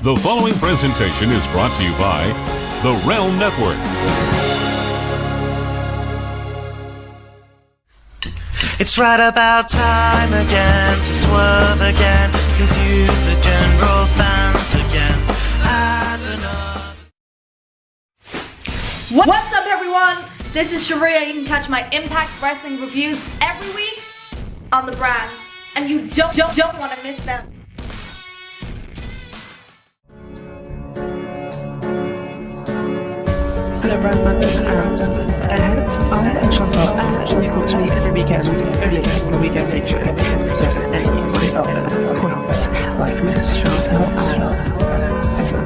The following presentation is brought to you by the Realm Network. It's right about time again to swerve again, confuse the general fans again. What's up, everyone? This is Sharia. You can catch my Impact Wrestling reviews every week on the brand, and you don't want to miss them. Hello brand members and heads, I am Chantal and you come to me every weekend, only on the weekend feature, because there's any great other points like Miss Chantal and etc.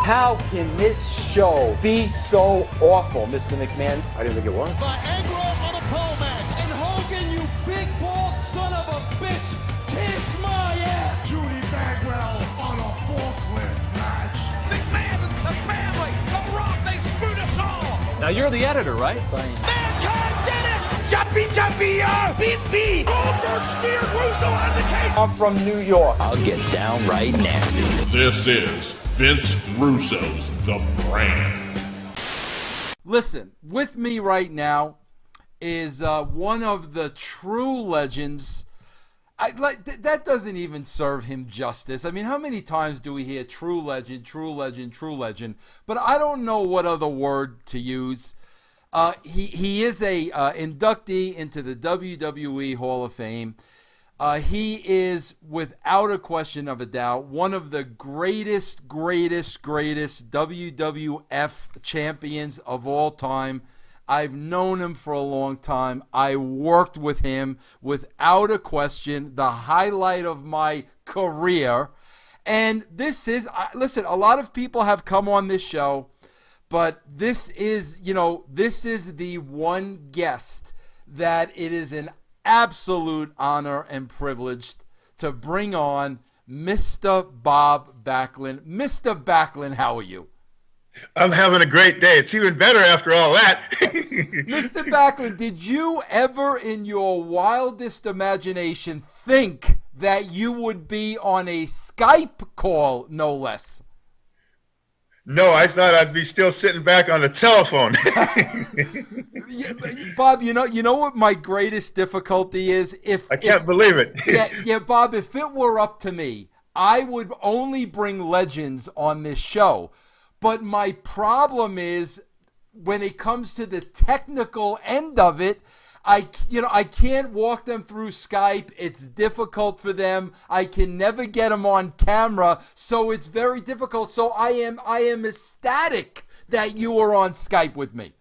How can this show be so awful, Mr. McMahon? I didn't think it was. Viagra on a pole match. And Hogan, you big bald son of a bitch, kiss my ass. Judy Bagwell on a forklift match. McMahon, the family, the Rock, they screwed us all. Now you're the editor, right? Mankind did it. Jumpy, beep. Goldberg steered Russo out of the cage. I'm from New York. I'll get downright nasty. This is Vince Russo's The Brand. Listen, with me right now is one of the true legends. That doesn't even serve him justice. I mean, how many times do we hear true legend, true legend, true legend? But I don't know what other word to use. He is a inductee into the WWE Hall of Fame. He is, without a question of a doubt, one of the greatest WWF champions of all time. I've known him for a long time. I worked with him, without a question, the highlight of my career. And this is, listen, a lot of people have come on this show, but this is the one guest that it is an absolute honor and privilege to bring on Mr. Bob Backlund. Mr. Backlund, how are you? I'm having a great day. It's even better after all that. Mr. Backlund, did you ever in your wildest imagination think that you would be on a Skype call, no less? No, I thought I'd be still sitting back on the telephone. Yeah, Bob, you know what my greatest difficulty is? I can't believe it. yeah, Bob, if it were up to me, I would only bring legends on this show. But my problem is when it comes to the technical end of it, I can't walk them through Skype. It's difficult for them. I can never get them on camera, so it's very difficult. So I am ecstatic that you were on Skype with me.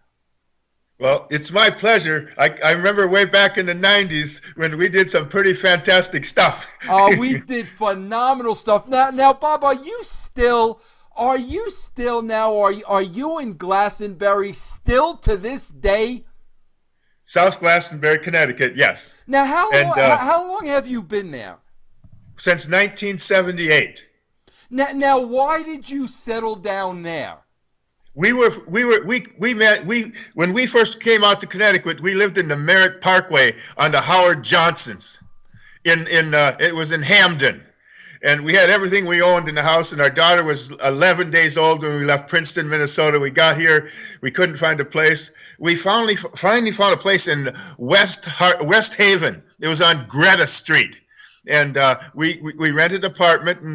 Well, it's my pleasure. I remember way back in the 90s when we did some pretty fantastic stuff. We did phenomenal stuff. Now, Bob, are you in Glastonbury still to this day? South Glastonbury, Connecticut, yes. Now, how long have you been there? Since 1978. Now, why did you settle down there? We met when we first came out to Connecticut. We lived in the Merritt Parkway on the Howard Johnsons. It was in Hamden. And we had everything we owned in the house, and our daughter was 11 days old when we left Princeton, Minnesota. We got here. We couldn't find a place. We finally found a place in West Haven. It was on Greta Street. And we rented an apartment, and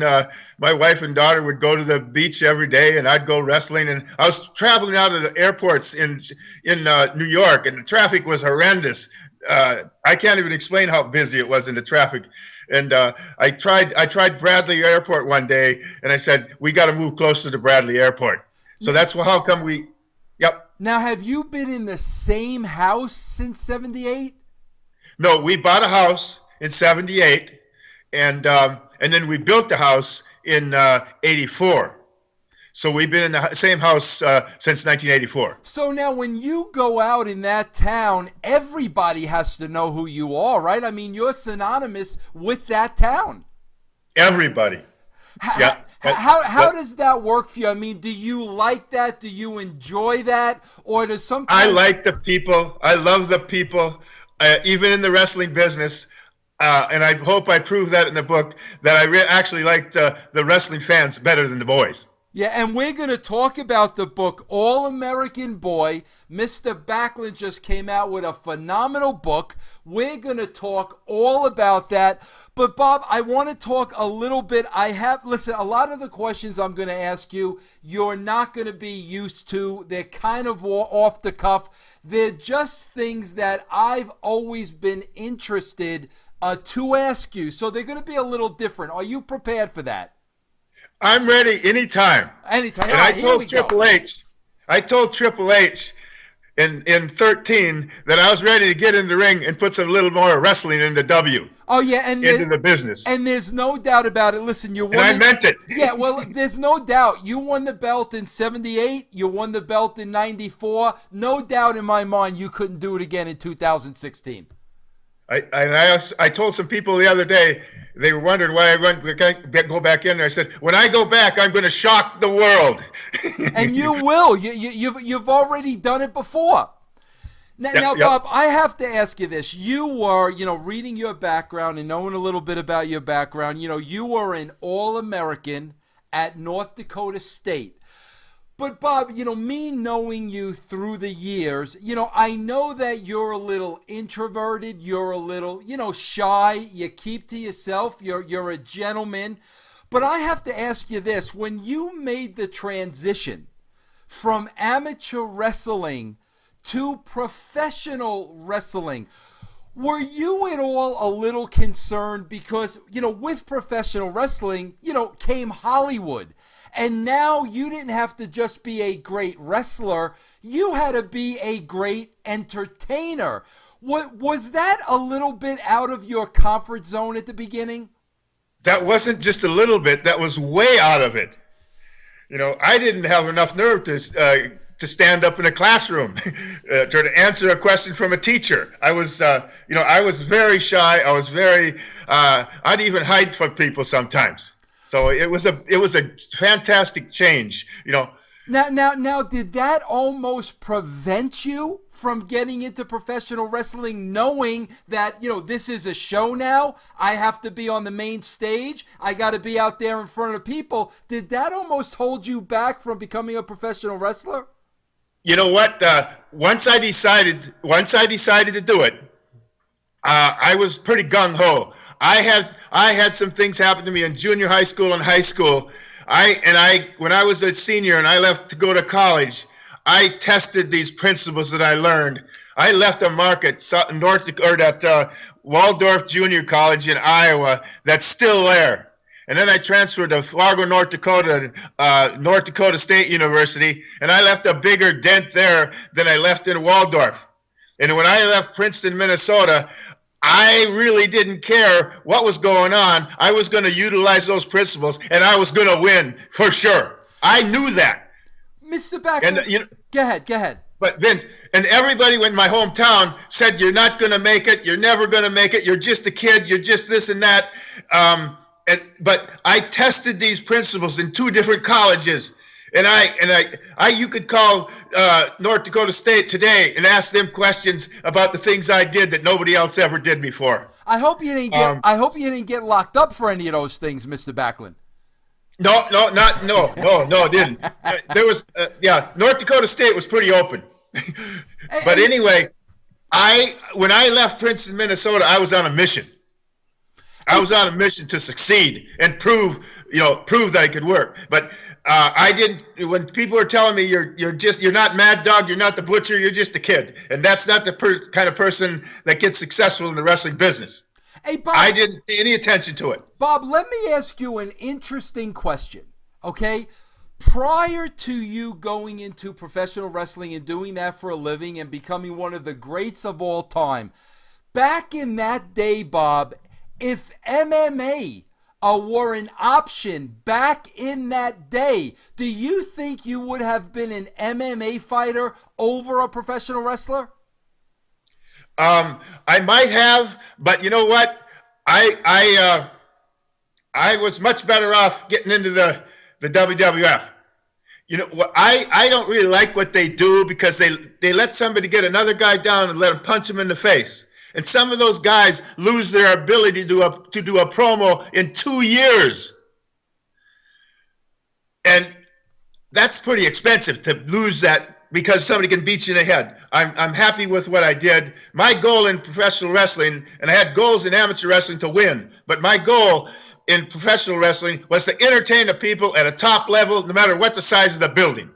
my wife and daughter would go to the beach every day, and I'd go wrestling. And I was traveling out of the airports in New York, and the traffic was horrendous. I can't even explain how busy it was in the traffic. And I tried Bradley Airport one day, and I said, we got to move closer to Bradley Airport. So that's how come we, yep. Now, have you been in the same house since 78? No, we bought a house in 78, and then we built the house in 84. So we've been in the same house since 1984. So now when you go out in that town, everybody has to know who you are, right? I mean, you're synonymous with that town. Everybody. Yeah. How does that work for you? I mean, do you like that? Do you enjoy that? Or does sometimes... I like the people. I love the people, even in the wrestling business. And I hope I prove that in the book, that I actually liked the wrestling fans better than the boys. Yeah, and we're going to talk about the book, All-American Boy. Mr. Backlund just came out with a phenomenal book. We're going to talk all about that. But, Bob, I want to talk a little bit. Listen, a lot of the questions I'm going to ask you, you're not going to be used to. They're kind of off the cuff. They're just things that I've always been interested to ask you. So they're going to be a little different. Are you prepared for that? I'm ready anytime. Anytime. And I told Triple H in 13 that I was ready to get in the ring and put some little more wrestling into into the business. And there's no doubt about it. Listen, you won. And I meant it. Yeah, well, there's no doubt. You won the belt in 78. You won the belt in 94. No doubt in my mind you couldn't do it again in 2016. I told some people the other day, they were wondering why I go back in there. I said, when I go back, I'm going to shock the world. And you will. You've already done it before. Now, Bob, I have to ask you this. You were, reading your background and knowing a little bit about your background, you were an All-American at North Dakota State. But, Bob, me knowing you through the years, I know that you're a little introverted. You're a little, shy. You keep to yourself. You're a gentleman. But I have to ask you this. When you made the transition from amateur wrestling to professional wrestling, were you at all a little concerned? Because, with professional wrestling, came Hollywood. And now you didn't have to just be a great wrestler. You had to be a great entertainer. Was that a little bit out of your comfort zone at the beginning? That wasn't just a little bit. That was way out of it. I didn't have enough nerve to stand up in a classroom to answer a question from a teacher. I was very shy. I was I'd even hide from people sometimes. So it was a fantastic change, Now, did that almost prevent you from getting into professional wrestling, knowing that, this is a show now? I have to be on the main stage. I got to be out there in front of people. Did that almost hold you back from becoming a professional wrestler? You know what? Once I decided to do it, I was pretty gung ho. I had some things happen to me in junior high school and high school. When I was a senior and I left to go to college, I tested these principles that I learned. I left a mark at Waldorf Junior College in Iowa that's still there. And then I transferred to Fargo, North Dakota State University, and I left a bigger dent there than I left in Waldorf. And when I left Princeton, Minnesota, I really didn't care what was going on. I was going to utilize those principles, and I was going to win for sure. I knew that. Mr. Backlund, go ahead. But Vince, and everybody in my hometown said, you're not going to make it. You're never going to make it. You're just a kid. You're just this and that. But I tested these principles in 2 different colleges. And you could call North Dakota State today and ask them questions about the things I did that nobody else ever did before. I hope you didn't get locked up for any of those things, Mr. Backlund. No, didn't. There was North Dakota State was pretty open. But anyway, when I left Princeton, Minnesota, I was on a mission. I was on a mission to succeed and prove that I could work. But I didn't. When people are telling me you're not Mad Dog, you're not the Butcher, you're just a kid, and that's not the kind of person that gets successful in the wrestling business. Hey, Bob, I didn't pay any attention to it. Bob, let me ask you an interesting question. Okay, Prior to you going into professional wrestling and doing that for a living and becoming one of the greats of all time, back in that day, Bob, if MMA were an option back in that day, do you think you would have been an MMA fighter over a professional wrestler? I might have, but you know what? I was much better off getting into the WWF. You know, I don't really like what they do because they let somebody get another guy down and let him punch him in the face. And some of those guys lose their ability to do a promo in 2 years. And that's pretty expensive to lose that because somebody can beat you in the head. I'm happy with what I did. My goal in professional wrestling, and I had goals in amateur wrestling to win, but my goal in professional wrestling was to entertain the people at a top level, no matter what the size of the building.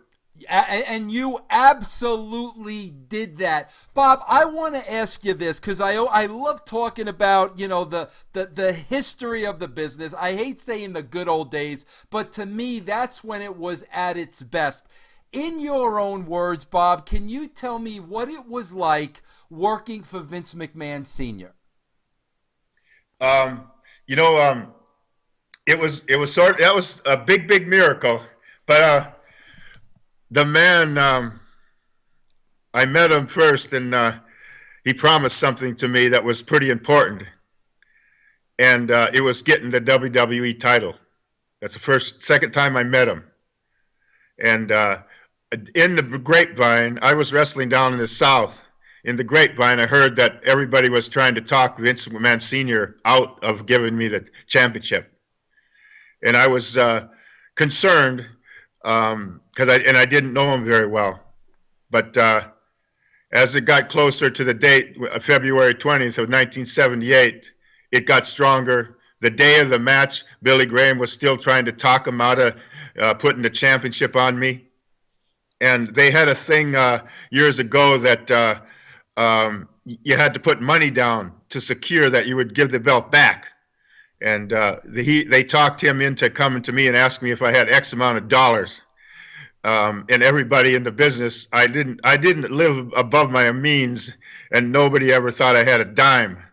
And you absolutely did that. Bob, I want to ask you this because I love talking about, you know, the history of the business. I hate saying the good old days, but to me, that's when it was at its best. In your own words, Bob, can you tell me what it was like working for Vince McMahon Sr.? It was a big miracle, but the man, I met him first, and he promised something to me that was pretty important, and it was getting the WWE title. That's the second time I met him, and in the grapevine, I was wrestling down in the South. In the grapevine, I heard that everybody was trying to talk Vince McMahon Sr. out of giving me the championship. And I was concerned because I didn't know him very well. But as it got closer to the date, February 20th of 1978, it got stronger. The day of the match, Billy Graham was still trying to talk him out of putting the championship on me. And they had a thing years ago that you had to put money down to secure that you would give the belt back. And they talked him into coming to me and asking me if I had X amount of dollars. And everybody in the business, I didn't live above my means, and nobody ever thought I had a dime.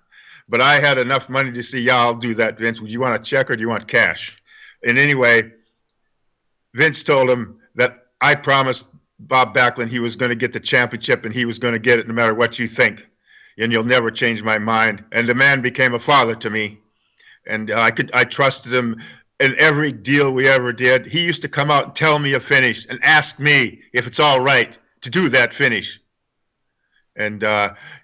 But I had enough money to say, yeah, I'll do that, Vince. Would you want a check or do you want cash? And anyway, Vince told him that I promised Bob Backlund he was going to get the championship and he was going to get it no matter what you think. And you'll never change my mind. And the man became a father to me. And I trusted him in every deal we ever did. He used to come out and tell me a finish and ask me if it's all right to do that finish. And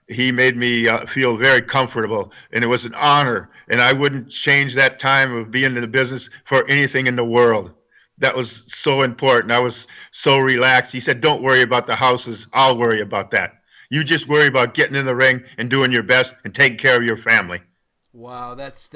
he made me feel very comfortable, and it was an honor. And I wouldn't change that time of being in the business for anything in the world. That was so important. I was so relaxed. He said, don't worry about the houses. I'll worry about that. You just worry about getting in the ring and doing your best and taking care of your family. Wow, that's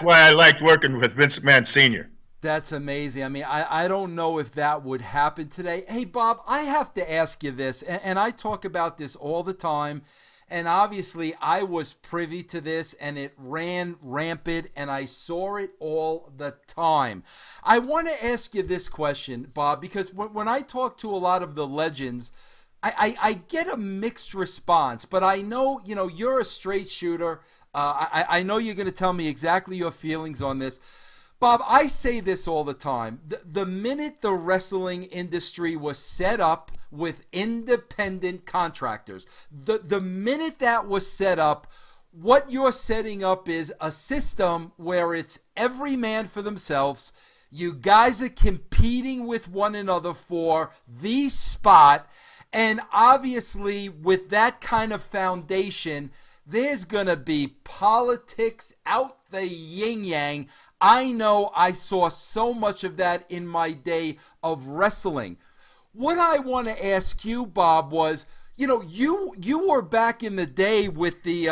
why I liked working with Vince McMahon Sr. That's amazing. I mean, I don't know if that would happen today. Hey, Bob, I have to ask you this, and I talk about this all the time, and obviously I was privy to this, and it ran rampant, and I saw it all the time. I want to ask you this question, Bob, because when I talk to a lot of the legends, I get a mixed response, but I know, you're a straight shooter. I know you're going to tell me exactly your feelings on this. Bob, I say this all the time. The minute the wrestling industry was set up with independent contractors, the minute that was set up, what you're setting up is a system where it's every man for themselves. You guys are competing with one another for the spot. And obviously, with that kind of foundation, there's going to be politics out the yin-yang. I know I saw so much of that in my day of wrestling. What I want to ask you, Bob, was, you were back in the day with the,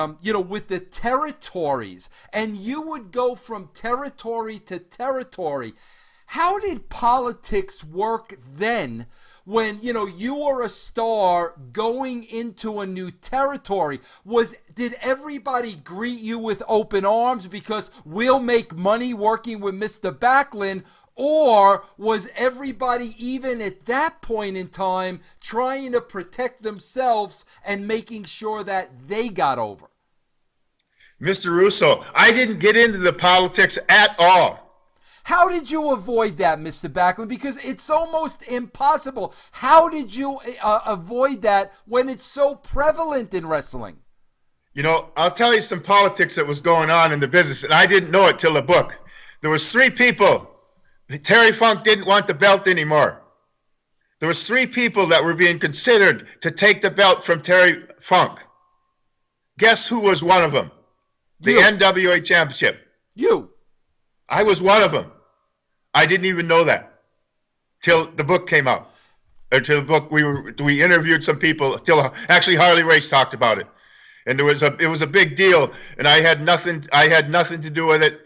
with the territories, and you would go from territory to territory. How did politics work then when, you were a star going into a new territory? Did everybody greet you with open arms because we'll make money working with Mr. Backlund? Or was everybody, even at that point in time, trying to protect themselves and making sure that they got over? Mr. Russo, I didn't get into the politics at all. How did you avoid that, Mr. Backlund? Because it's almost impossible. How did you avoid that when it's so prevalent in wrestling? You know, I'll tell you some politics that was going on in the business, and I didn't know it till the book. There was 3 people. Terry Funk didn't want the belt anymore. There was 3 people that were being considered to take the belt from Terry Funk. Guess who was one of them? The NWA Championship. You. I was one of them. I didn't even know that till the book came out. Or till the book, we interviewed some people. Till actually Harley Race talked about it, and it was a big deal. And I had nothing to do with it.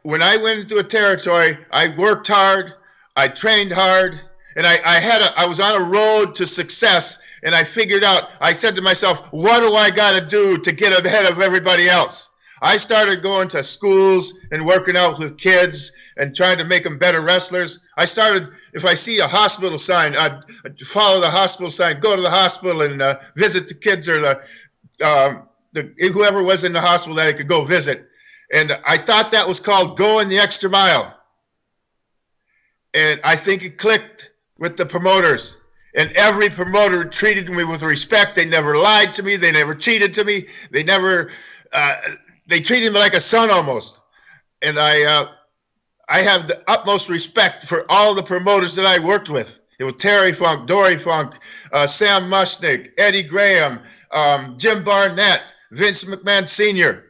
When I went into a territory, I worked hard, I trained hard, and I was on a road to success. And I figured out. I said to myself, what do I got to do to get ahead of everybody else? I started going to schools and working out with kids and trying to make them better wrestlers. I started, if I see a hospital sign, I'd follow the hospital sign, go to the hospital and visit the kids or whoever was in the hospital that I could go visit. And I thought that was called going the extra mile. And I think it clicked with the promoters. And every promoter treated me with respect. They never lied to me. They never cheated to me. They never... they treated me like a son almost, and I have the utmost respect for all the promoters that I worked with. It was Terry Funk, Dory Funk, Sam Mushnick, Eddie Graham, Jim Barnett, Vince McMahon Sr.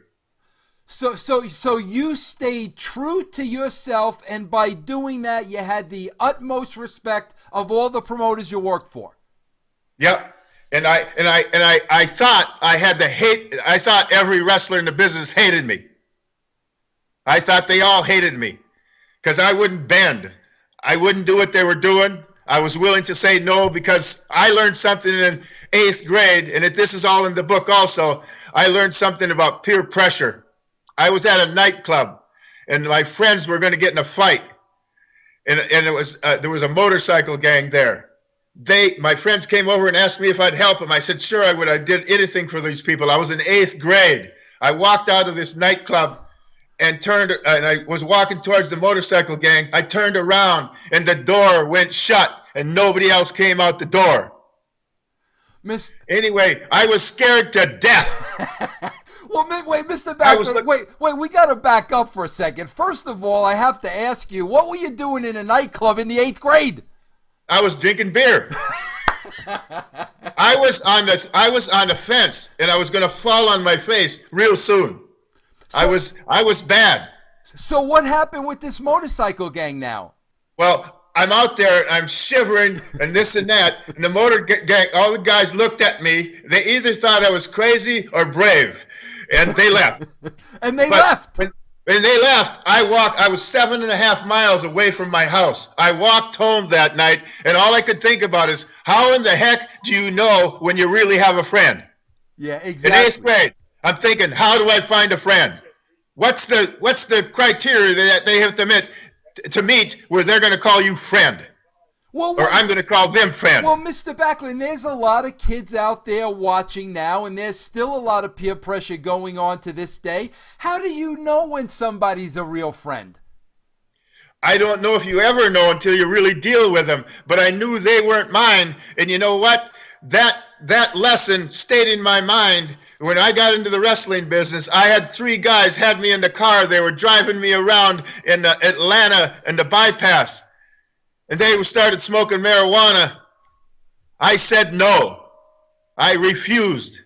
So you stayed true to yourself, and by doing that, you had the utmost respect of all the promoters you worked for. Yep. And I thought I had the hate. I thought every wrestler in the business hated me. I thought they all hated me because I wouldn't bend. I wouldn't do what they were doing. I was willing to say no because I learned something in 8th grade, and this is all in the book also. I learned something about peer pressure. I was at a nightclub, and my friends were going to get in a fight, and it was there was a motorcycle gang there. My friends came over and asked me if I'd help them. I said, sure, I would. I did anything for these people. I was in 8th grade. I walked out of this nightclub and I was walking towards the motorcycle gang. I turned around and the door went shut and nobody else came out the door. Anyway, I was scared to death. Well, wait, Mr. Backlund, wait, we got to back up for a second. First of all, I have to ask you, what were you doing in a nightclub in the 8th grade? I was drinking beer. I was on the fence, and I was going to fall on my face real soon. I was bad. So what happened with this motorcycle gang now? Well, I'm out there, and I'm shivering, and this and that, and the motor gang, all the guys looked at me. They either thought I was crazy or brave, and they left. And they left. When they left, I was 7.5 miles away from my house. I walked home that night, and all I could think about is, how in the heck do you know when you really have a friend? Yeah, exactly. In 8th grade, I'm thinking, how do I find a friend? What's the criteria that they have to meet where they're going to call you friend? Or I'm going to call them friend. Well, Mr. Backlund, there's a lot of kids out there watching now, and there's still a lot of peer pressure going on to this day. How do you know when somebody's a real friend? I don't know if you ever know until you really deal with them, but I knew they weren't mine. And you know what? That lesson stayed in my mind. When I got into the wrestling business, I had 3 guys had me in the car. They were driving me around in Atlanta and the bypass. And they started smoking marijuana. I said no. I refused.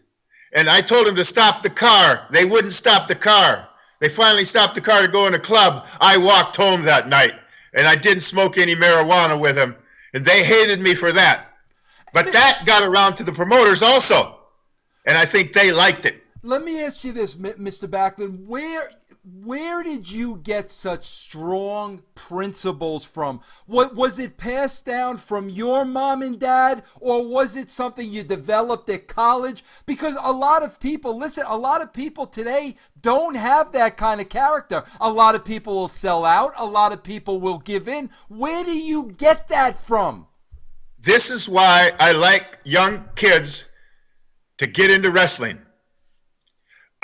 And I told them to stop the car. They wouldn't stop the car. They finally stopped the car to go in a club. I walked home that night. And I didn't smoke any marijuana with them. And they hated me for that. But that got around to the promoters also. And I think they liked it. Let me ask you this, Mr. Backlund. where did you get such strong principles from? What was it passed down from your mom and dad, or was it something you developed at college? Because a lot of people, listen, a lot of people today don't have that kind of character. A lot of people will sell out. A lot of people will give in. Where do you get that from? This is why I like young kids to get into wrestling.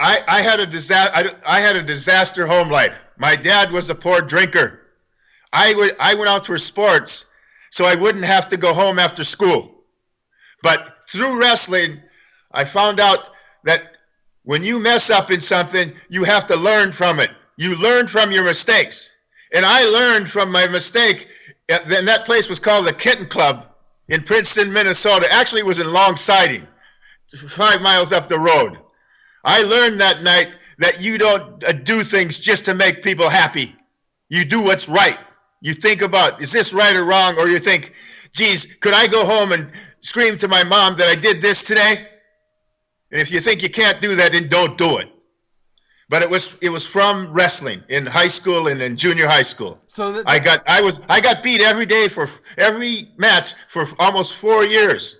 I had a disaster home life. My dad was a poor drinker. I went out for sports so I wouldn't have to go home after school. But through wrestling, I found out that when you mess up in something, you have to learn from it. You learn from your mistakes. And I learned from my mistake. And that place was called the Kitten Club in Princeton, Minnesota. Actually, it was in Long Siding, 5 miles up the road. I learned that night that you don't do things just to make people happy. You do what's right. You think about, is this right or wrong? Or you think, geez, could I go home and scream to my mom that I did this today? And if you think you can't do that, then don't do it. But it was from wrestling in high school and in junior high school. So I got beat every day for every match for almost 4 years.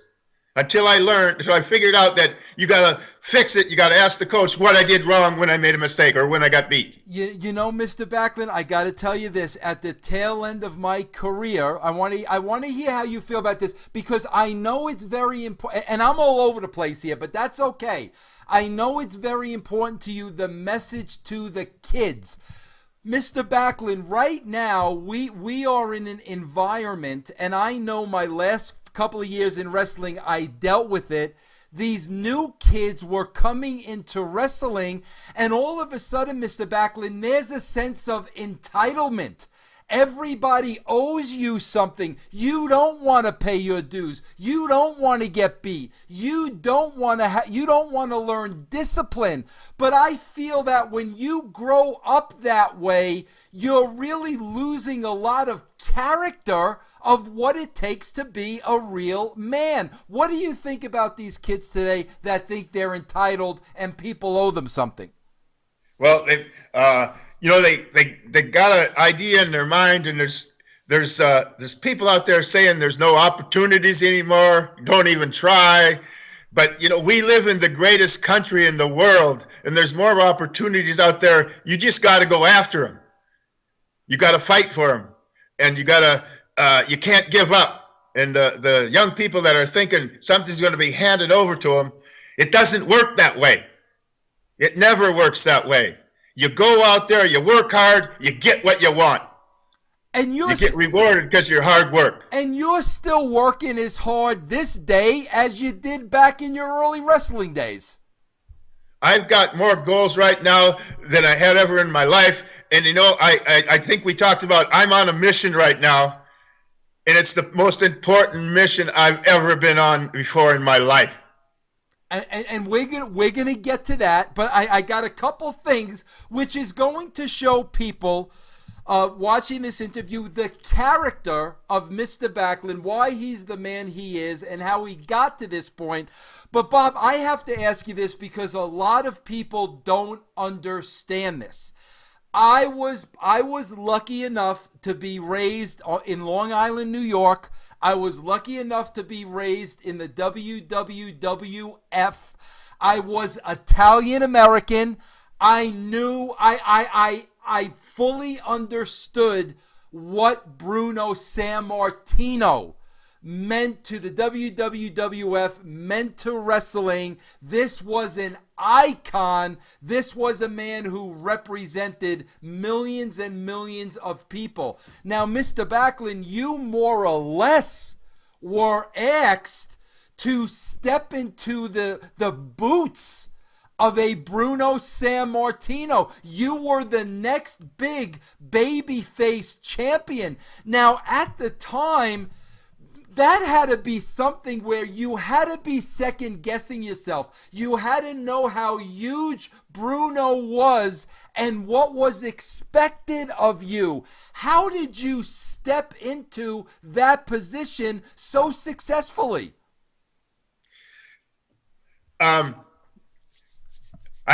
Until I figured out that you got to fix it. You got to ask the coach what I did wrong when I made a mistake or when I got beat. You know, Mr. Backlund, I got to tell you this. At the tail end of my career, I want to hear how you feel about this, because I know it's very important. And I'm all over the place here, but that's okay. I know it's very important to you, the message to the kids. Mr. Backlund, right now, we are in an environment, and I know my last couple of years in wrestling, I dealt with it. These new kids were coming into wrestling, and all of a sudden, Mr. Backlund, there's a sense of entitlement. Everybody owes you something. You don't want to pay your dues. You don't want to get beat. You don't want to learn discipline. But I feel that when you grow up that way, you're really losing a lot of character of what it takes to be a real man. What do you think about these kids today that think they're entitled and people owe them something? Well, they got an idea in their mind, and there's people out there saying there's no opportunities anymore. Don't even try. But we live in the greatest country in the world, and there's more opportunities out there. You just got to go after them. You got to fight for them, and you can't give up. And the young people that are thinking something's going to be handed over to them, it doesn't work that way. It never works that way. You go out there, you work hard, you get what you want. And you get rewarded because of your hard work. And you're still working as hard this day as you did back in your early wrestling days. I've got more goals right now than I had ever in my life. And I think we talked about, I'm on a mission right now. And it's the most important mission I've ever been on before in my life. And we're gonna get to that, but I got a couple things which is going to show people watching this interview the character of Mr. Backlund, why he's the man he is, and how he got to this point. But Bob, I have to ask you this because a lot of people don't understand this. I was lucky enough to be raised in Long Island, New York. I was lucky enough to be raised in the WWWF. I was Italian American. I knew, I fully understood what Bruno Sammartino meant to the WWWF, meant to wrestling. This was an icon. This was a man who represented millions and millions of people. Now, Mr. Backlund, you more or less were asked to step into the boots of a Bruno Sammartino. You were the next big babyface champion. Now, at the time, that had to be something where you had to be second guessing yourself. You had to know how huge Bruno was and what was expected of you. How did you step into that position so successfully? I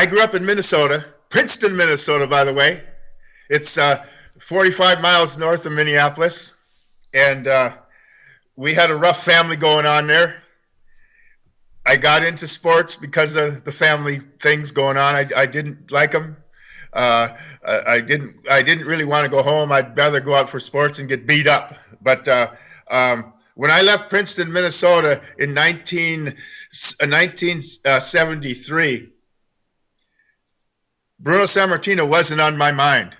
grew up in Minnesota, Princeton, Minnesota, by the way. It's 45 miles north of Minneapolis. And we had a rough family going on there. I got into sports because of the family things going on. I didn't like them. I didn't really want to go home. I'd rather go out for sports and get beat up. But when I left Princeton, Minnesota in 1973, Bruno Sammartino wasn't on my mind.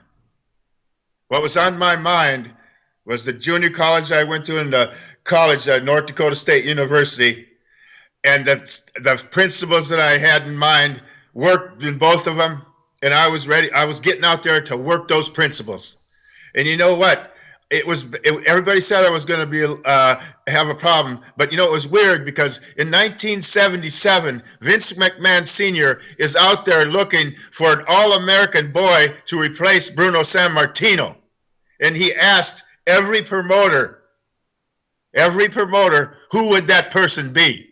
What was on my mind was the junior college I went to and the college at North Dakota State University. And the principles that I had in mind worked in both of them. And I was ready. I was getting out there to work those principles. And you know what? Everybody said I was going to have a problem. But, it was weird because in 1977, Vince McMahon Sr. is out there looking for an All-American boy to replace Bruno Sammartino. And he asked every promoter, who would that person be?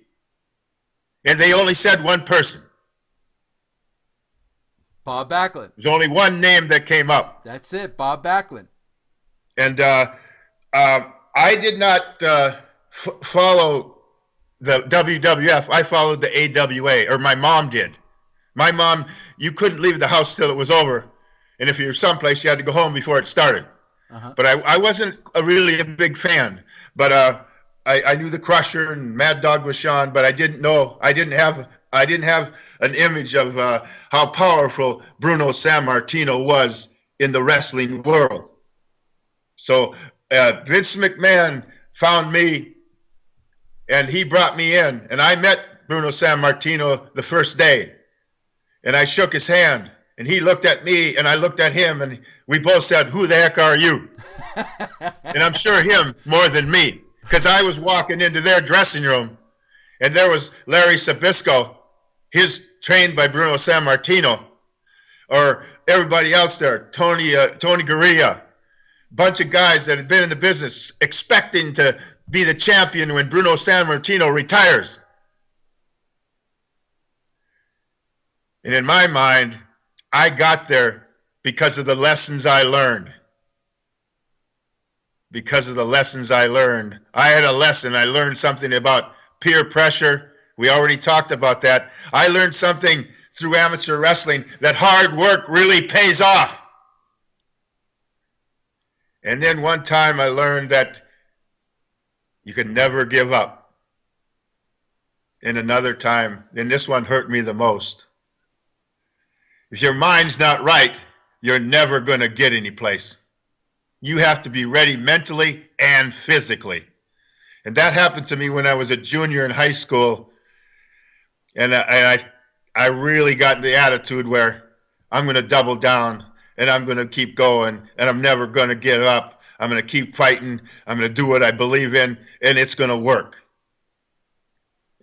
And they only said one person. Bob Backlund. There's only one name that came up. That's it, Bob Backlund. And I did not follow the WWF. I followed the AWA, or my mom did. My mom, you couldn't leave the house till it was over. And if you were someplace, you had to go home before it started. Uh-huh. But I wasn't really a big fan. But I knew the Crusher and Mad Dog Vachon, but I didn't have an image of how powerful Bruno Sammartino was in the wrestling world. So Vince McMahon found me, and he brought me in, and I met Bruno Sammartino the first day, and I shook his hand, and he looked at me, and I looked at him, and we both said, "Who the heck are you?" And I'm sure him more than me. Because I was walking into their dressing room, and there was Larry Sabisco, he's trained by Bruno Sammartino, or everybody else there, Tony Guerrera, bunch of guys that had been in the business expecting to be the champion when Bruno Sammartino retires. And in my mind, I got there because of the lessons I learned. Because of the lessons I learned. I had a lesson. I learned something about peer pressure. We already talked about that. I learned something through amateur wrestling that hard work really pays off. And then one time I learned that you can never give up. And another time, and this one hurt me the most. If your mind's not right, you're never going to get any place. You have to be ready mentally and physically. And that happened to me when I was a junior in high school. And I really got in the attitude where I'm going to double down and I'm going to keep going and I'm never going to get up. I'm going to keep fighting. I'm going to do what I believe in, and it's going to work.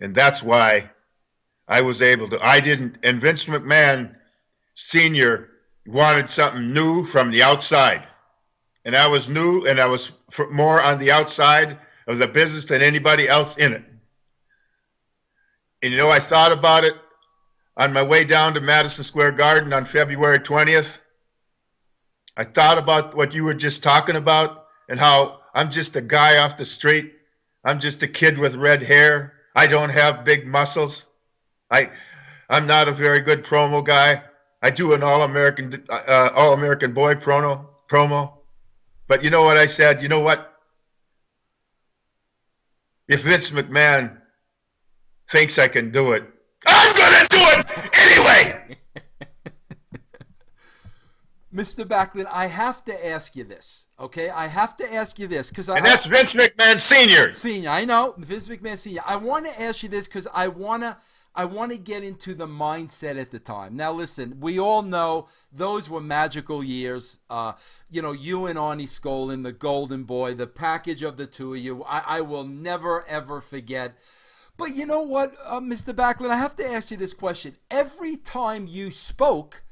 And that's why I was able to. And Vince McMahon Sr. wanted something new from the outside. And I was new, and I was more on the outside of the business than anybody else in it. And I thought about it on my way down to Madison Square Garden on February 20th. I thought about what you were just talking about and how I'm just a guy off the street. I'm just a kid with red hair. I don't have big muscles. I'm not a very good promo guy. I do an All-American Boy promo. But you know what I said? You know what? If Vince McMahon thinks I can do it, I'm going to do it anyway! Mr. Backlund, I have to ask you this, okay? I have to ask you this. And that's Vince McMahon Sr. Senior, I know. Vince McMahon Sr. I want to ask you this because I want to get into the mindset at the time. Now, listen, we all know those were magical years. You and Arnie Skolin, the Golden Boy, the package of the two of you, I will never, ever forget. But you know what, Mr. Backlund, I have to ask you this question. Every time you spoke,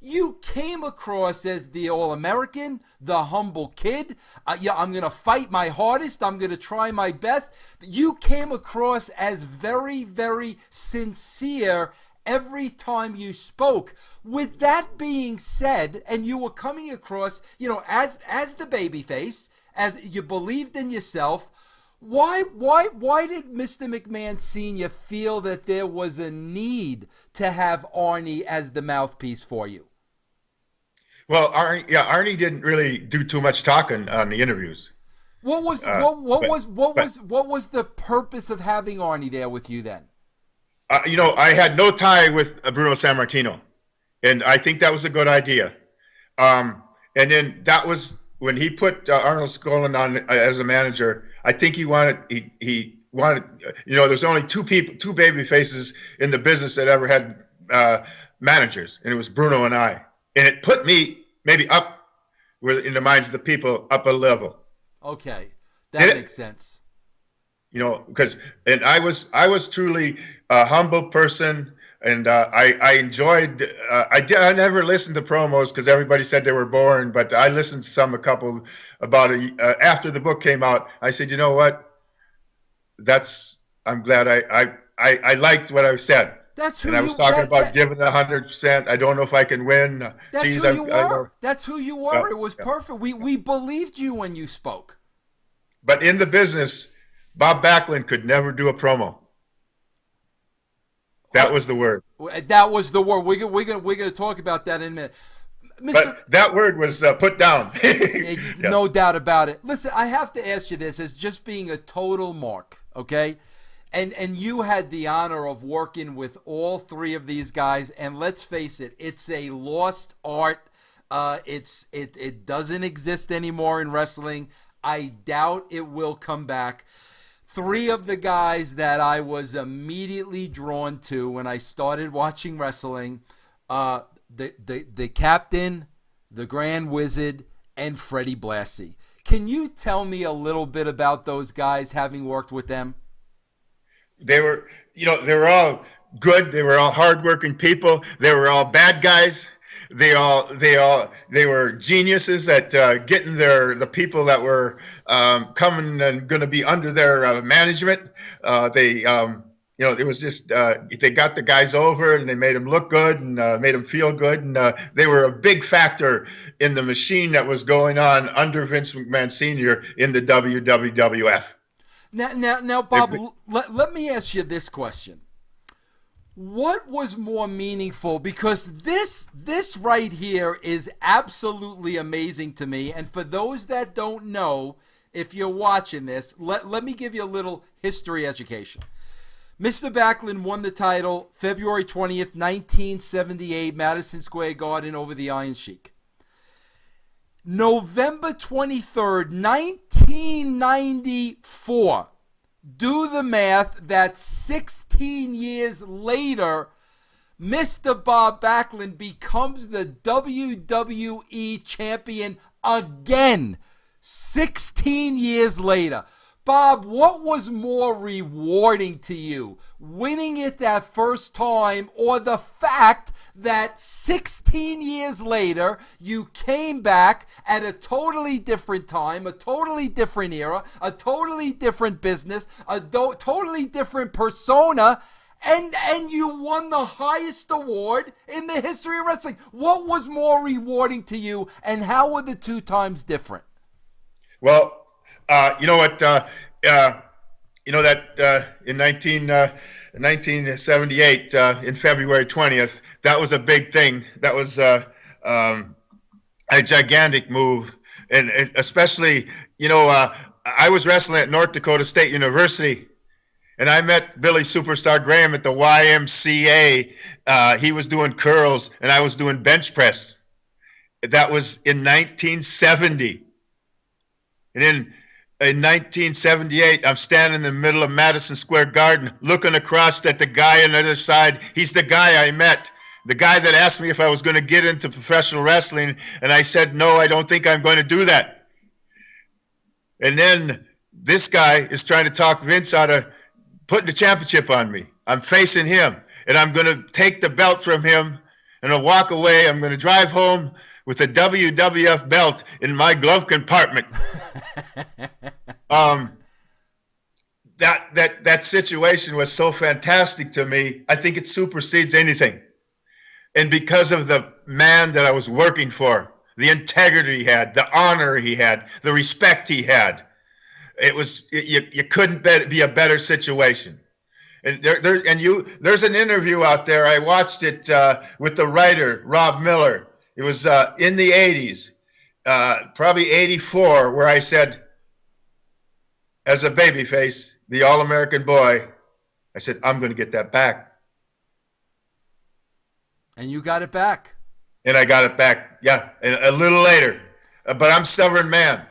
you came across as the All-American, the humble kid. I'm going to fight my hardest. I'm going to try my best. You came across as very, very sincere every time you spoke. With that being said, and you were coming across, as the babyface, as you believed in yourself, why did Mr. McMahon Sr. feel that there was a need to have Arnie as the mouthpiece for you? Well, Arnie didn't really do too much talking on the interviews. What was the purpose of having Arnie there with you then? I had no tie with Bruno Sammartino, and I think that was a good idea. And then that was when he put Arnold Skaaland on as a manager. I think he wanted. There's only two baby faces in the business that ever had managers, and it was Bruno and I. And it put me maybe up, in the minds of the people, up a level. Okay, that makes sense. Because I was truly a humble person, and I enjoyed. I never listened to promos because everybody said they were boring, but I listened to a couple about after the book came out. I said, you know what? I'm glad I liked what I said. That's who and I was talking about giving 100%. I don't know if I can win. That's who you were. That's who you were. It was perfect. We believed you when you spoke. But in the business, Bob Backlund could never do a promo. That was the word. That was the word. We're gonna talk about that in a minute. But that word was put down. No doubt about it. Listen, I have to ask you this as just being a total mark, okay? And you had the honor of working with all three of these guys, and let's face it, it's a lost art. It doesn't exist anymore in wrestling. I doubt it will come back. Three of the guys that I was immediately drawn to when I started watching wrestling, the Captain, the Grand Wizard, and Freddie Blassie. Can you tell me a little bit about those guys, having worked with them? They were all good. They were all hardworking people. They were all bad guys. They were geniuses at getting the people that were coming and going to be under their management. It was just they got the guys over and they made them look good and made them feel good, and they were a big factor in the machine that was going on under Vince McMahon Sr. in the WWF. Now, Bob, let me ask you this question. What was more meaningful? Because this right here is absolutely amazing to me. And for those that don't know, if you're watching this, let me give you a little history education. Mr. Backlund won the title February 20th, 1978, Madison Square Garden over the Iron Sheik. November 23rd, 1994. Do the math. That's 16 years later. Mr. Bob Backlund becomes the WWE champion again. 16 years later. Bob, what was more rewarding to you? Winning it that first time, or the fact that 16 years later you came back at a totally different time, a totally different era, a totally different business, a totally different persona, and you won the highest award in the history of wrestling? What was more rewarding to you, and how were the two times different? Well, you know what? In 1978, in February 20th, that was a big thing. That was a gigantic move, and especially, I was wrestling at North Dakota State University, and I met Billy Superstar Graham at the YMCA. He was doing curls, and I was doing bench press. That was in 1970, and then. In 1978, I'm standing in the middle of Madison Square Garden looking across at the guy on the other side. He's the guy I met, the guy that asked me if I was going to get into professional wrestling, and I said, no, I don't think I'm going to do that. And then this guy is trying to talk Vince out of putting the championship on me. I'm facing him, and I'm going to take the belt from him, and I'll walk away. I'm going to drive home with a WWF belt in my glove compartment. that situation was so fantastic to me. I think it supersedes anything. And because of the man that I was working for, the integrity he had, the honor he had, the respect he had, you couldn't be a better situation. And there's an interview out there. I watched it with the writer Rob Miller. It was in the 80s, probably 84, where I said, as a babyface, the All-American boy, I said, I'm going to get that back. And you got it back. And I got it back, yeah, a little later. But I'm a stubborn man.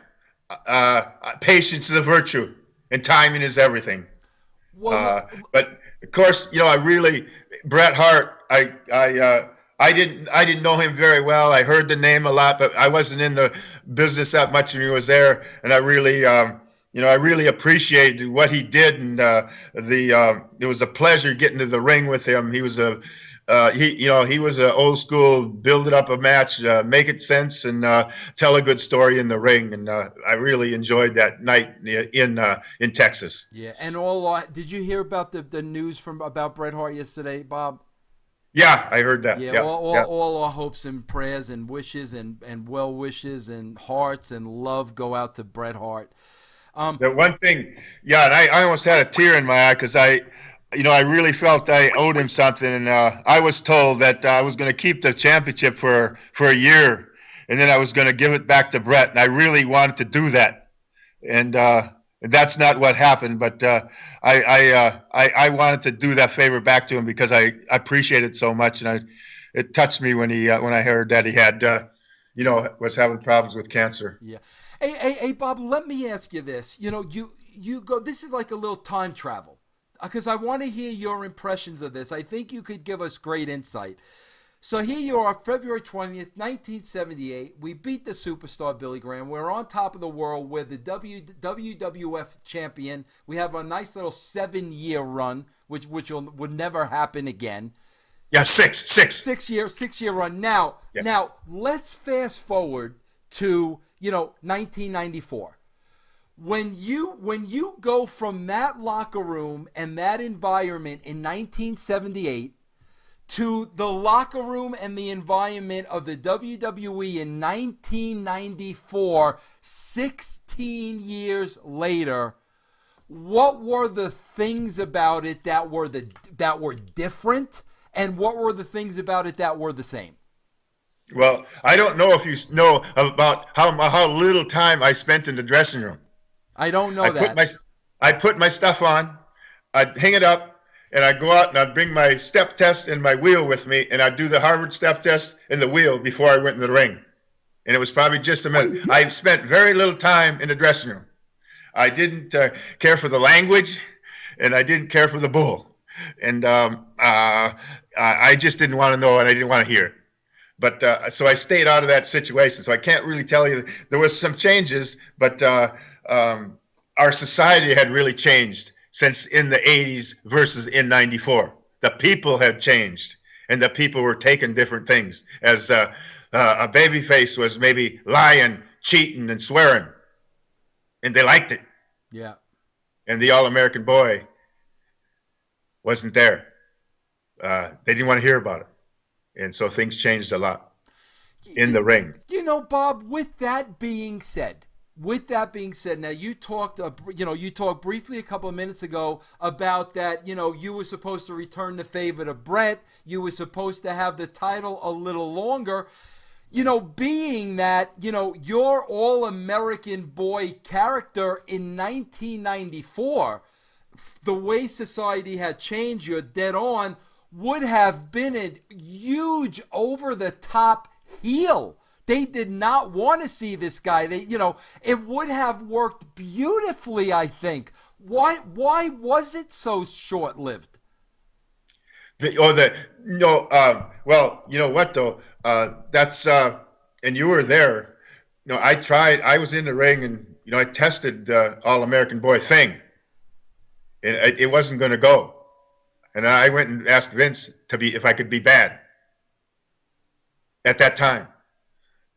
Patience is a virtue, and timing is everything. Well, but of course, Bret Hart. I didn't know him very well. I heard the name a lot, but I wasn't in the business that much when he was there, and I really appreciated what he did, and it was a pleasure getting to the ring with him. He was he was an old school, build it up a match, make it sense, and tell a good story in the ring. And I really enjoyed that night in Texas. Yeah, and did you hear about the news about Bret Hart yesterday, Bob? Yeah, I heard that. Yeah, all our hopes and prayers and wishes and well wishes and hearts and love go out to Bret Hart. The one thing, and I almost had a tear in my eye because I really felt I owed him something, and I was told that I was going to keep the championship for a year, and then I was going to give it back to Bret, and I really wanted to do that, and that's not what happened. But I wanted to do that favor back to him because I appreciate it so much, and it touched me when I heard that he had was having problems with cancer. Yeah. Hey, Bob, let me ask you this. You go. This is like a little time travel, because I want to hear your impressions of this. I think you could give us great insight. So here you are, February 20th, 1978. We beat the superstar Billy Graham. We're on top of the world. We're the WWF champion. We have a nice little 7-year run, which would never happen again. Yeah, six. 6 year run. Now, let's fast forward to 1994. When you go from that locker room and that environment in 1978 to the locker room and the environment of the WWE in 1994, 16 years later, what were the things about it that were different, and what were the things about it that were the same? Well, I don't know if you know about how little time I spent in the dressing room. I don't know that. I put my stuff on, I'd hang it up, and I'd go out and I'd bring my step test and my wheel with me, and I'd do the Harvard step test and the wheel before I went in the ring. And it was probably just a minute. I spent very little time in the dressing room. I didn't care for the language, and I didn't care for the bull. And I just didn't want to know, and I didn't want to hear it. But so I stayed out of that situation. So I can't really tell you. There was some changes, but our society had really changed since in the 80s versus in 94. The people had changed, and the people were taking different things. As a babyface was maybe lying, cheating, and swearing, and they liked it. Yeah. And the All-American boy wasn't there. They didn't want to hear about it. And so things changed a lot in the ring. Bob, with that being said, now you talked briefly a couple of minutes ago about that, you were supposed to return the favor to Bret. You were supposed to have the title a little longer. Being that, your All-American boy character in 1994, the way society had changed, you're dead on, would have been a huge over-the-top heel. They did not want to see this guy. It would have worked beautifully, I think. Why was it so short-lived? Well, you know what though? That's and you were there. I was in the ring, and I tested the All-American boy thing, and it wasn't going to go. And I went and asked Vince if I could be bad at that time.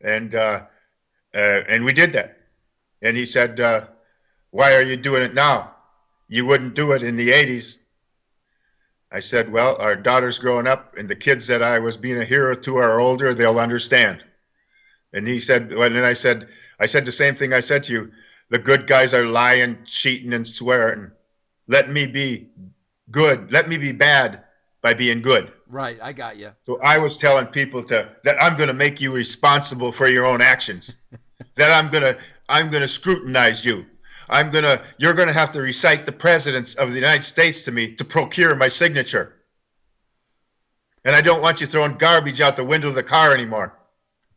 And we did that. And he said, why are you doing it now? you wouldn't do it in the 80s. I said, well, our daughter's growing up, and the kids that I was being a hero to are older, they'll understand. And he said, well, and then I said the same thing I said to you. The good guys are lying, cheating, and swearing. Let me be good. Let me be bad by being good. Right, I got you. So I was telling people that I'm going to make you responsible for your own actions. That I'm going to scrutinize you. You're going to have to recite the presidents of the United States to me to procure my signature. And I don't want you throwing garbage out the window of the car anymore.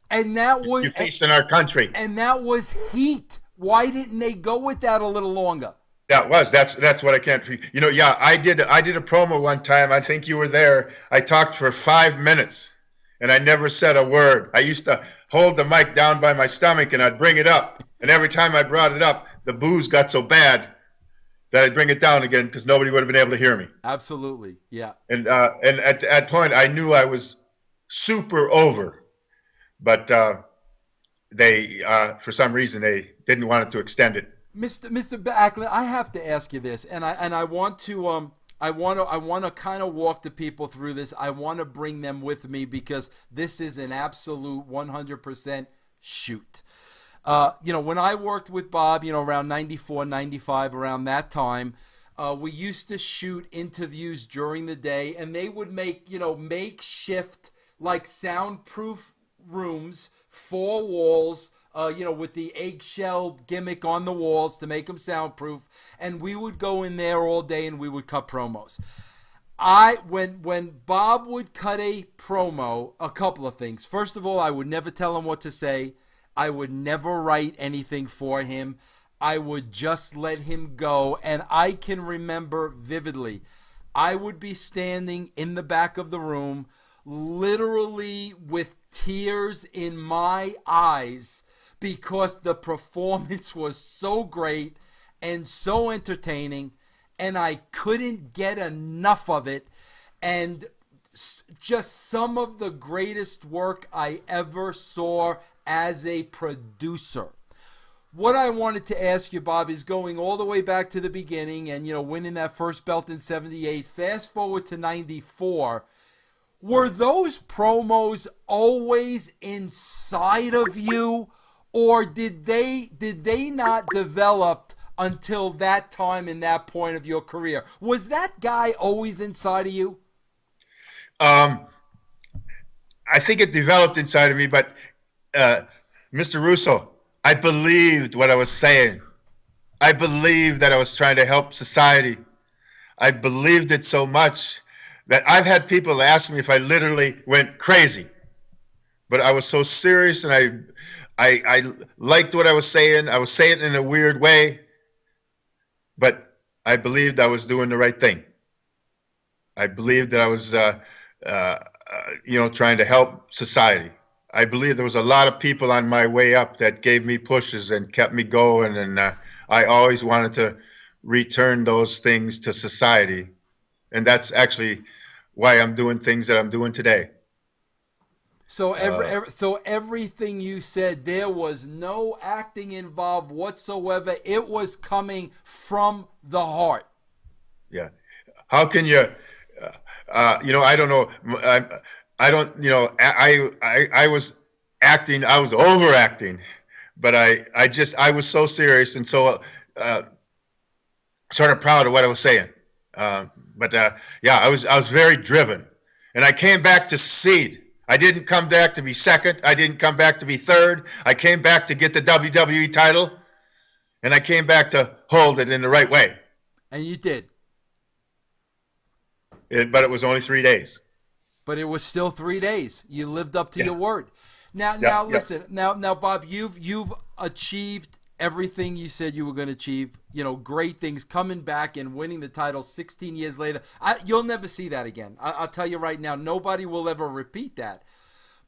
And that was you're facing our country. And that was heat. Why didn't they go with that a little longer? That's what I can't. Yeah, I did a promo one time. I think you were there. I talked for 5 minutes, and I never said a word. I used to hold the mic down by my stomach, and I'd bring it up. And every time I brought it up, the booze got so bad that I'd bring it down again because nobody would have been able to hear me. Absolutely, yeah. And at that point, I knew I was super over, but they for some reason they didn't want it to extend it. Mr. Backlund, I have to ask you this, and I want to kind of walk the people through this. I want to bring them with me because this is an absolute 100% shoot. When I worked with Bob, around 94, 95, around that time, we used to shoot interviews during the day, and they would make, makeshift, like soundproof rooms, 4 walls, with the eggshell gimmick on the walls to make them soundproof, and we would go in there all day and we would cut promos. When Bob would cut a promo, a couple of things. First of all, I would never tell him what to say. I would never write anything for him. I would just let him go, and I can remember vividly, I would be standing in the back of the room, literally with tears in my eyes, because the performance was so great and so entertaining, and I couldn't get enough of it, and just some of the greatest work I ever saw as a producer. What I wanted to ask you, Bob, is going all the way back to the beginning and, winning that first belt in 78, fast forward to 94, were those promos always inside of you? Or did they not develop until that time and that point of your career? Was that guy always inside of you? I think it developed inside of me, but Mr. Russo, I believed what I was saying. I believed that I was trying to help society. I believed it so much that I've had people ask me if I literally went crazy. But I was so serious, and I liked what I was saying. I was saying it in a weird way, but I believed I was doing the right thing. I believed that I was, trying to help society. I believe there was a lot of people on my way up that gave me pushes and kept me going, and I always wanted to return those things to society, and that's actually why I'm doing things that I'm doing today. So everything you said, there was no acting involved whatsoever. It was coming from the heart. Yeah. How can you? I don't know. I was acting. I was overacting, but I was so serious and so sort of proud of what I was saying. I was very driven, and I came back to succeed. I didn't come back to be second. I didn't come back to be third. I came back to get the WWE title, and I came back to hold it in the right way. And you did. But it was only 3 days. But it was still 3 days. You lived up to your word. Now, listen. Now, Bob, you've achieved everything you said you were going to achieve. Great things, coming back and winning the title 16 years later. You'll never see that again. I'll tell you right now, nobody will ever repeat that.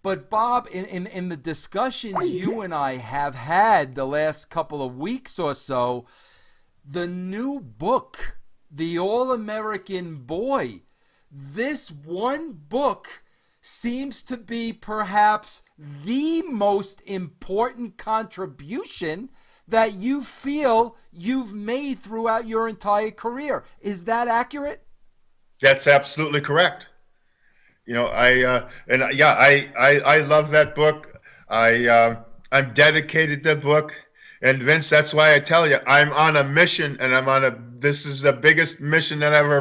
But Bob, in the discussions you and I have had the last couple of weeks or so, the new book, The All-American Boy, this one book seems to be perhaps the most important contribution that you feel you've made throughout your entire career. Is that accurate? That's absolutely correct. You know, I love that book. I'm dedicated to the book. And Vince, that's why I tell you, I'm on a mission, and this is the biggest mission that I've ever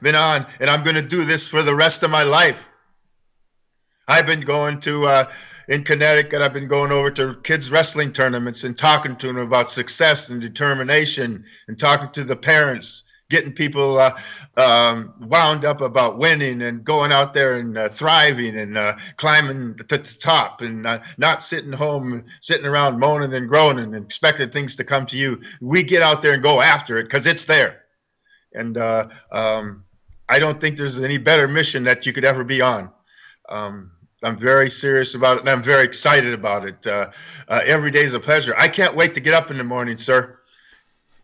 been on, and I'm going to do this for the rest of my life. I've been going to, in Connecticut, I've been going over to kids' wrestling tournaments and talking to them about success and determination, and talking to the parents, getting people wound up about winning and going out there and thriving and climbing to the top, and not sitting around moaning and groaning and expecting things to come to you. We get out there and go after it because it's there. And I don't think there's any better mission that you could ever be on. I'm very serious about it, and I'm very excited about it. Every day is a pleasure. I can't wait to get up in the morning, sir.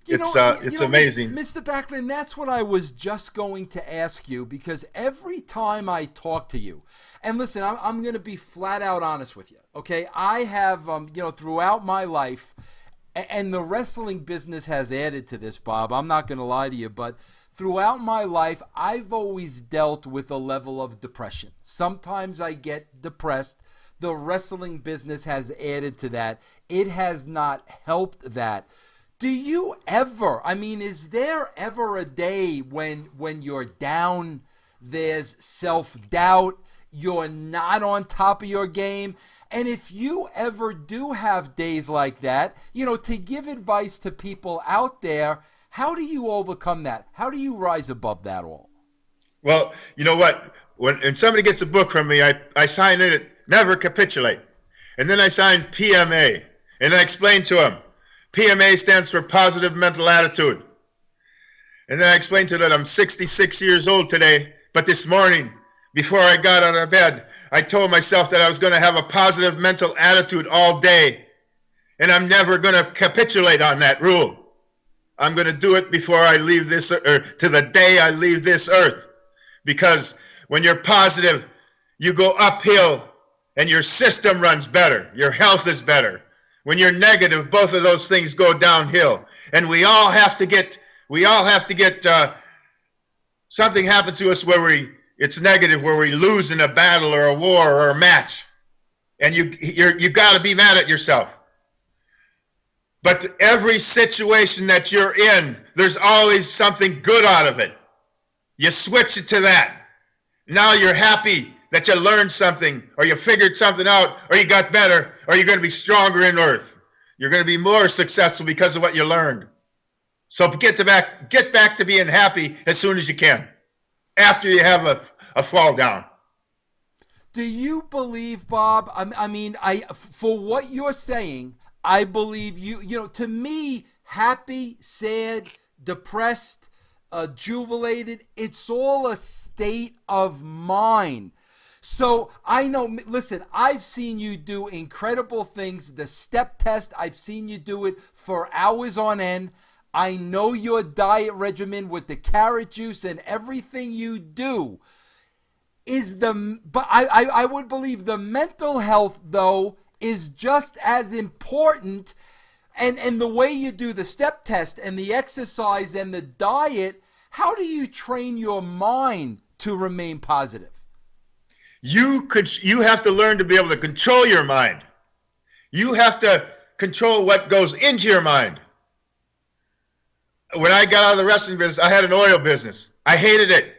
It's amazing. Mr. Backlund, that's what I was just going to ask you, because every time I talk to you, and listen, I'm going to be flat out honest with you, okay? I have, throughout my life, and the wrestling business has added to this, Bob. I'm not going to lie to you, but throughout my life, I've always dealt with a level of depression. Sometimes I get depressed. The wrestling business has added to that. It has not helped that. Do you ever, is there ever a day when you're down, there's self-doubt, you're not on top of your game? And if you ever do have days like that, to give advice to people out there, how do you overcome that? How do you rise above that all? Well, you know what? When somebody gets a book from me, I sign in it, never capitulate. And then I sign PMA, and I explain to them, PMA stands for positive mental attitude. And then I explained to them that I'm 66 years old today, but this morning, before I got out of bed, I told myself that I was going to have a positive mental attitude all day. And I'm never going to capitulate on that rule. I'm going to do it before I leave this, or to the day I leave this earth. Because when you're positive, you go uphill and your system runs better. Your health is better. When you're negative, both of those things go downhill. And we all have to get something happen to us where it's negative, where we lose in a battle or a war or a match. And you got to be mad at yourself. But every situation that you're in, there's always something good out of it. You switch it to that. Now you're happy that you learned something, or you figured something out, or you got better, or you're going to be stronger in earth. You're going to be more successful because of what you learned. So get back to being happy as soon as you can, after you have a fall down. Do you believe, Bob? For what you're saying, I believe you. To me, happy, sad, depressed, jubilated, it's all a state of mind. So I know, listen, I've seen you do incredible things. The step test, I've seen you do it for hours on end. I know your diet regimen with the carrot juice and everything you do but I would believe the mental health, though, is just as important. And the way you do the step test and the exercise and the diet, how do you train your mind to remain positive? You have to learn to be able to control your mind. You have to control what goes into your mind. When I got out of the wrestling business, I had an oil business. I hated it.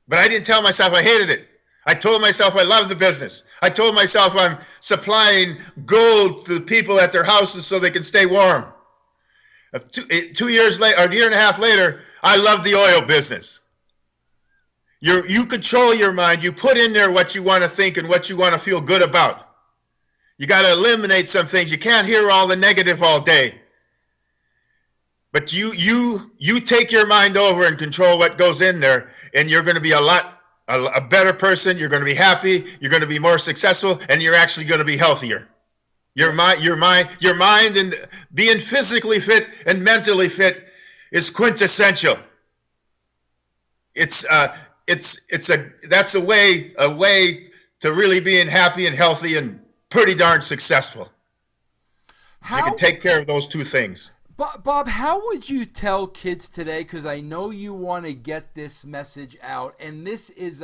But I didn't tell myself I hated it. I told myself I loved the business. I told myself I'm supplying gold to the people at their houses so they can stay warm. 2 years later, or a year and a half later, I love the oil business. You control your mind. You put in there what you want to think and what you want to feel good about. You got to eliminate some things. You can't hear all the negative all day. But you take your mind over and control what goes in there, and you're going to be a better person. You're going to be happy. You're going to be more successful, and you're actually going to be healthier. Your mind, and being physically fit and mentally fit is quintessential. That's a way to really being happy and healthy and pretty darn successful. You can take care of those two things. Bob, how would you tell kids today, because I know you want to get this message out, and this is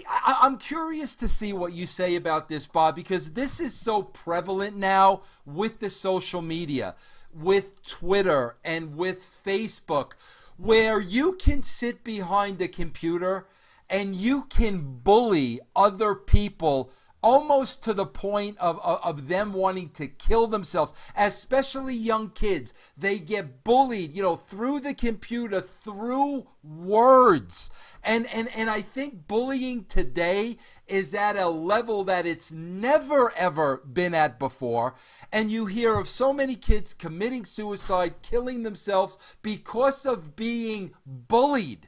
I'm curious to see what you say about this, Bob, because this is so prevalent now with the social media, with Twitter and with Facebook, where you can sit behind the computer and you can bully other people almost to the point of them wanting to kill themselves, especially young kids. They get bullied, through the computer, through words. And I think bullying today is at a level that it's never, ever been at before. And you hear of so many kids committing suicide, killing themselves because of being bullied.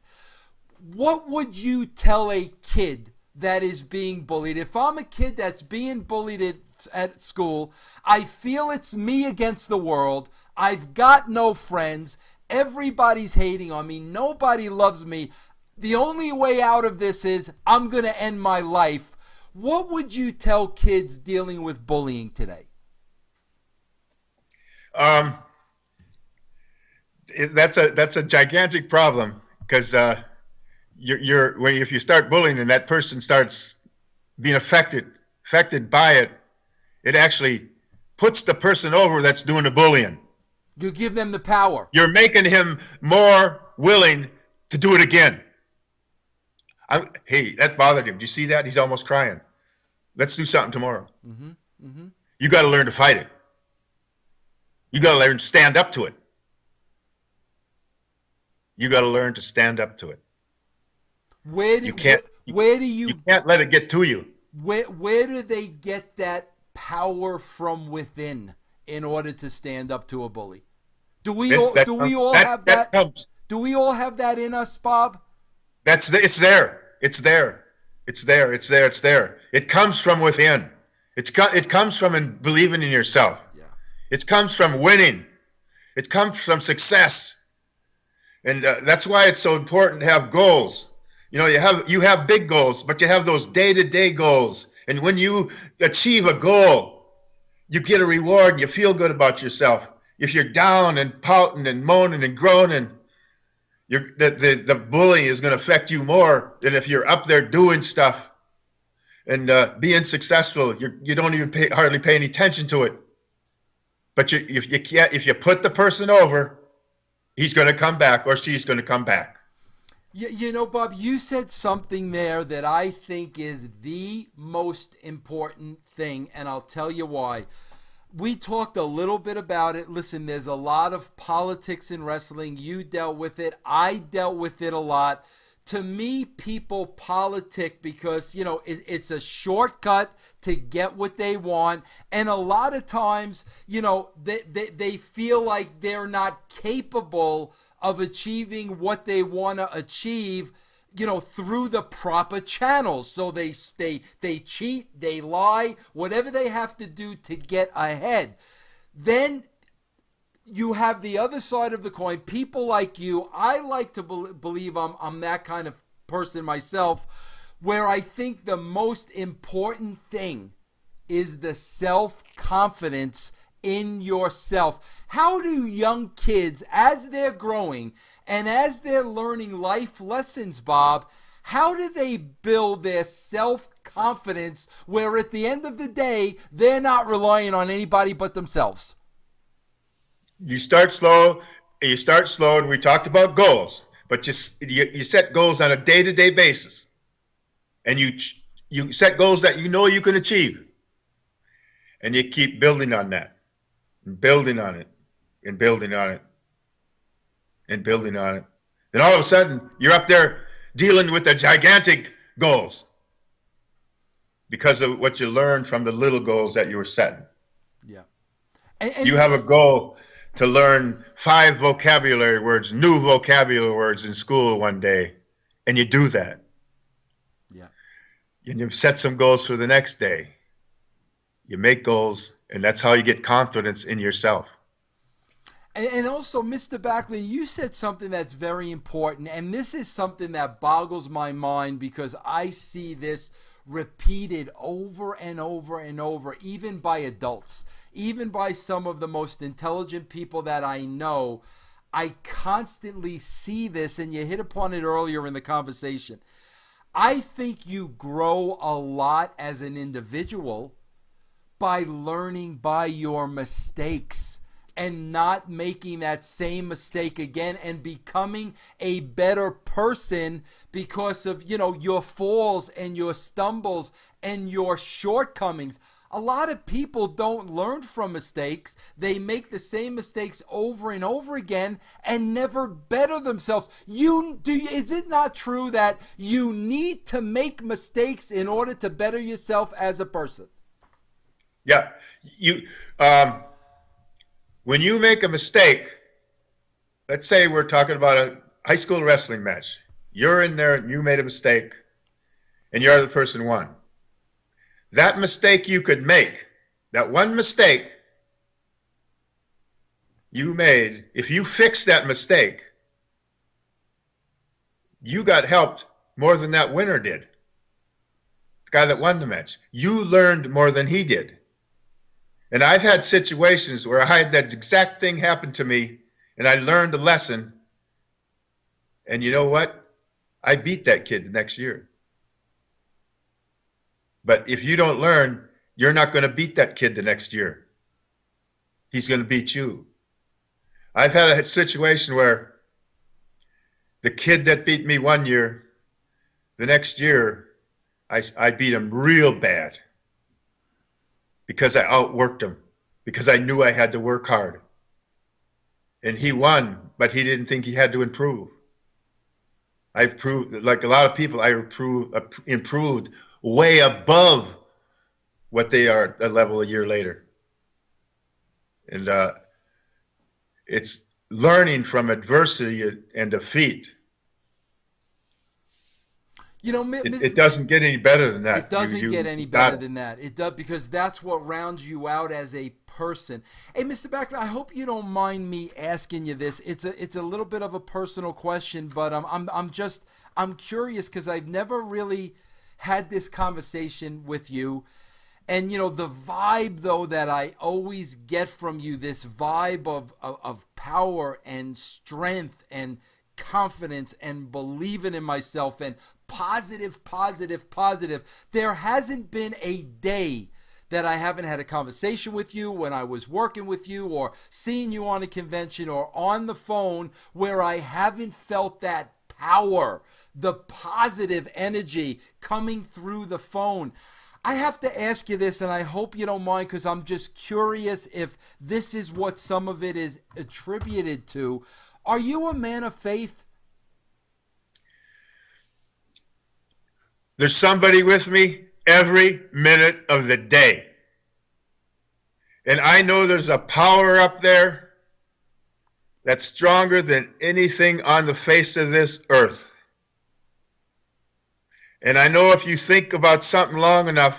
What would you tell a kid that is being bullied? If I'm a kid that's being bullied at school, I feel it's me against the world. I've got no friends. Everybody's hating on me. Nobody loves me. The only way out of this is I'm going to end my life. What would you tell kids dealing with bullying today? That's a gigantic problem, because if you start bullying and that person starts being affected by it, it actually puts the person over that's doing the bullying. You give them the power. You're making him more willing to do it again. Hey, that bothered him. Do you see that? He's almost crying. Let's do something tomorrow. You got to learn to fight it. You got to learn to stand up to it. You got to learn to stand up to it. You can't let it get to you. Where do they get that power from within in order to stand up to a bully? Do we all have that? Do we all have that in us, Bob? It's there. It's there. It comes from within. It comes from believing in yourself. Yeah. It comes from winning. It comes from success. And that's why it's so important to have goals. You have big goals, but you have those day-to-day goals. And when you achieve a goal, you get a reward and you feel good about yourself. If you're down and pouting and moaning and groaning, the bullying is going to affect you more than if you're up there doing stuff and being successful. You don't even hardly pay any attention to it. But if you put the person over, he's going to come back or she's going to come back. Bob, you said something there that I think is the most important thing, and I'll tell you why. We talked a little bit about it. Listen, there's a lot of politics in wrestling. You dealt with it. I dealt with it a lot. To me, people politic because, it's a shortcut to get what they want. And a lot of times, they feel like they're not capable of achieving what they want to achieve, through the proper channels. So they cheat, they lie, whatever they have to do to get ahead. Then you have the other side of the coin, people like you. I like to believe I'm that kind of person myself, where I think the most important thing is the self-confidence in yourself. How do young kids, as they're growing and as they're learning life lessons, Bob, how do they build their self-confidence where at the end of the day, they're not relying on anybody but themselves? You start slow, and we talked about goals, but you set goals on a day-to-day basis, and you set goals that you can achieve, and you keep building on that, and building on it, and building on it, and building on it. Then all of a sudden, you're up there dealing with the gigantic goals because of what you learned from the little goals that you were setting. Yeah. And you have a goal to learn 5 vocabulary words, new vocabulary words in school one day, and you do that. Yeah. And you set some goals for the next day. You make goals, and that's how you get confidence in yourself. And also, Mr. Backlund, you said something that's very important, and this is something that boggles my mind because I see this repeated over and over and over, even by adults, even by some of the most intelligent people that I know. I constantly see this, and you hit upon it earlier in the conversation. I think you grow a lot as an individual by learning by your mistakes and not making that same mistake again and becoming a better person because of, your falls and your stumbles and your shortcomings. A lot of people don't learn from mistakes. They make the same mistakes over and over again and never better themselves. Is it not true that you need to make mistakes in order to better yourself as a person? Yeah. When you make a mistake, let's say we're talking about a high school wrestling match. You're in there and you made a mistake and you're the person who won. That mistake you could make, that one mistake you made, if you fix that mistake, you got helped more than that winner did. The guy that won the match. You learned more than he did. And I've had situations where I had that exact thing happen to me and I learned a lesson. And you know what? I beat that kid the next year. But if you don't learn, you're not going to beat that kid the next year. He's going to beat you. I've had a situation where the kid that beat me one year, the next year, I beat him real bad. Because I outworked him, because I knew I had to work hard. And he won, but he didn't think he had to improve. I proved, like a lot of people, I improved way above what they are a level a year later. And it's learning from adversity and defeat. It doesn't get any better than that. It doesn't get any better than that. It does, because that's what rounds you out as a person. Hey, Mr. Backlund, I hope you don't mind me asking you this. It's a little bit of a personal question, but I'm curious because I've never really had this conversation with you. And the vibe though that I always get from you, this vibe of power and strength and confidence and believing in myself and positive. There hasn't been a day that I haven't had a conversation with you when I was working with you or seeing you on a convention or on the phone where I haven't felt that power, the positive energy coming through the phone. I have to ask you this, and I hope you don't mind because I'm just curious if this is what some of it is attributed to. Are you a man of faith? There's somebody with me every minute of the day. And I know there's a power up there that's stronger than anything on the face of this earth. And I know if you think about something long enough,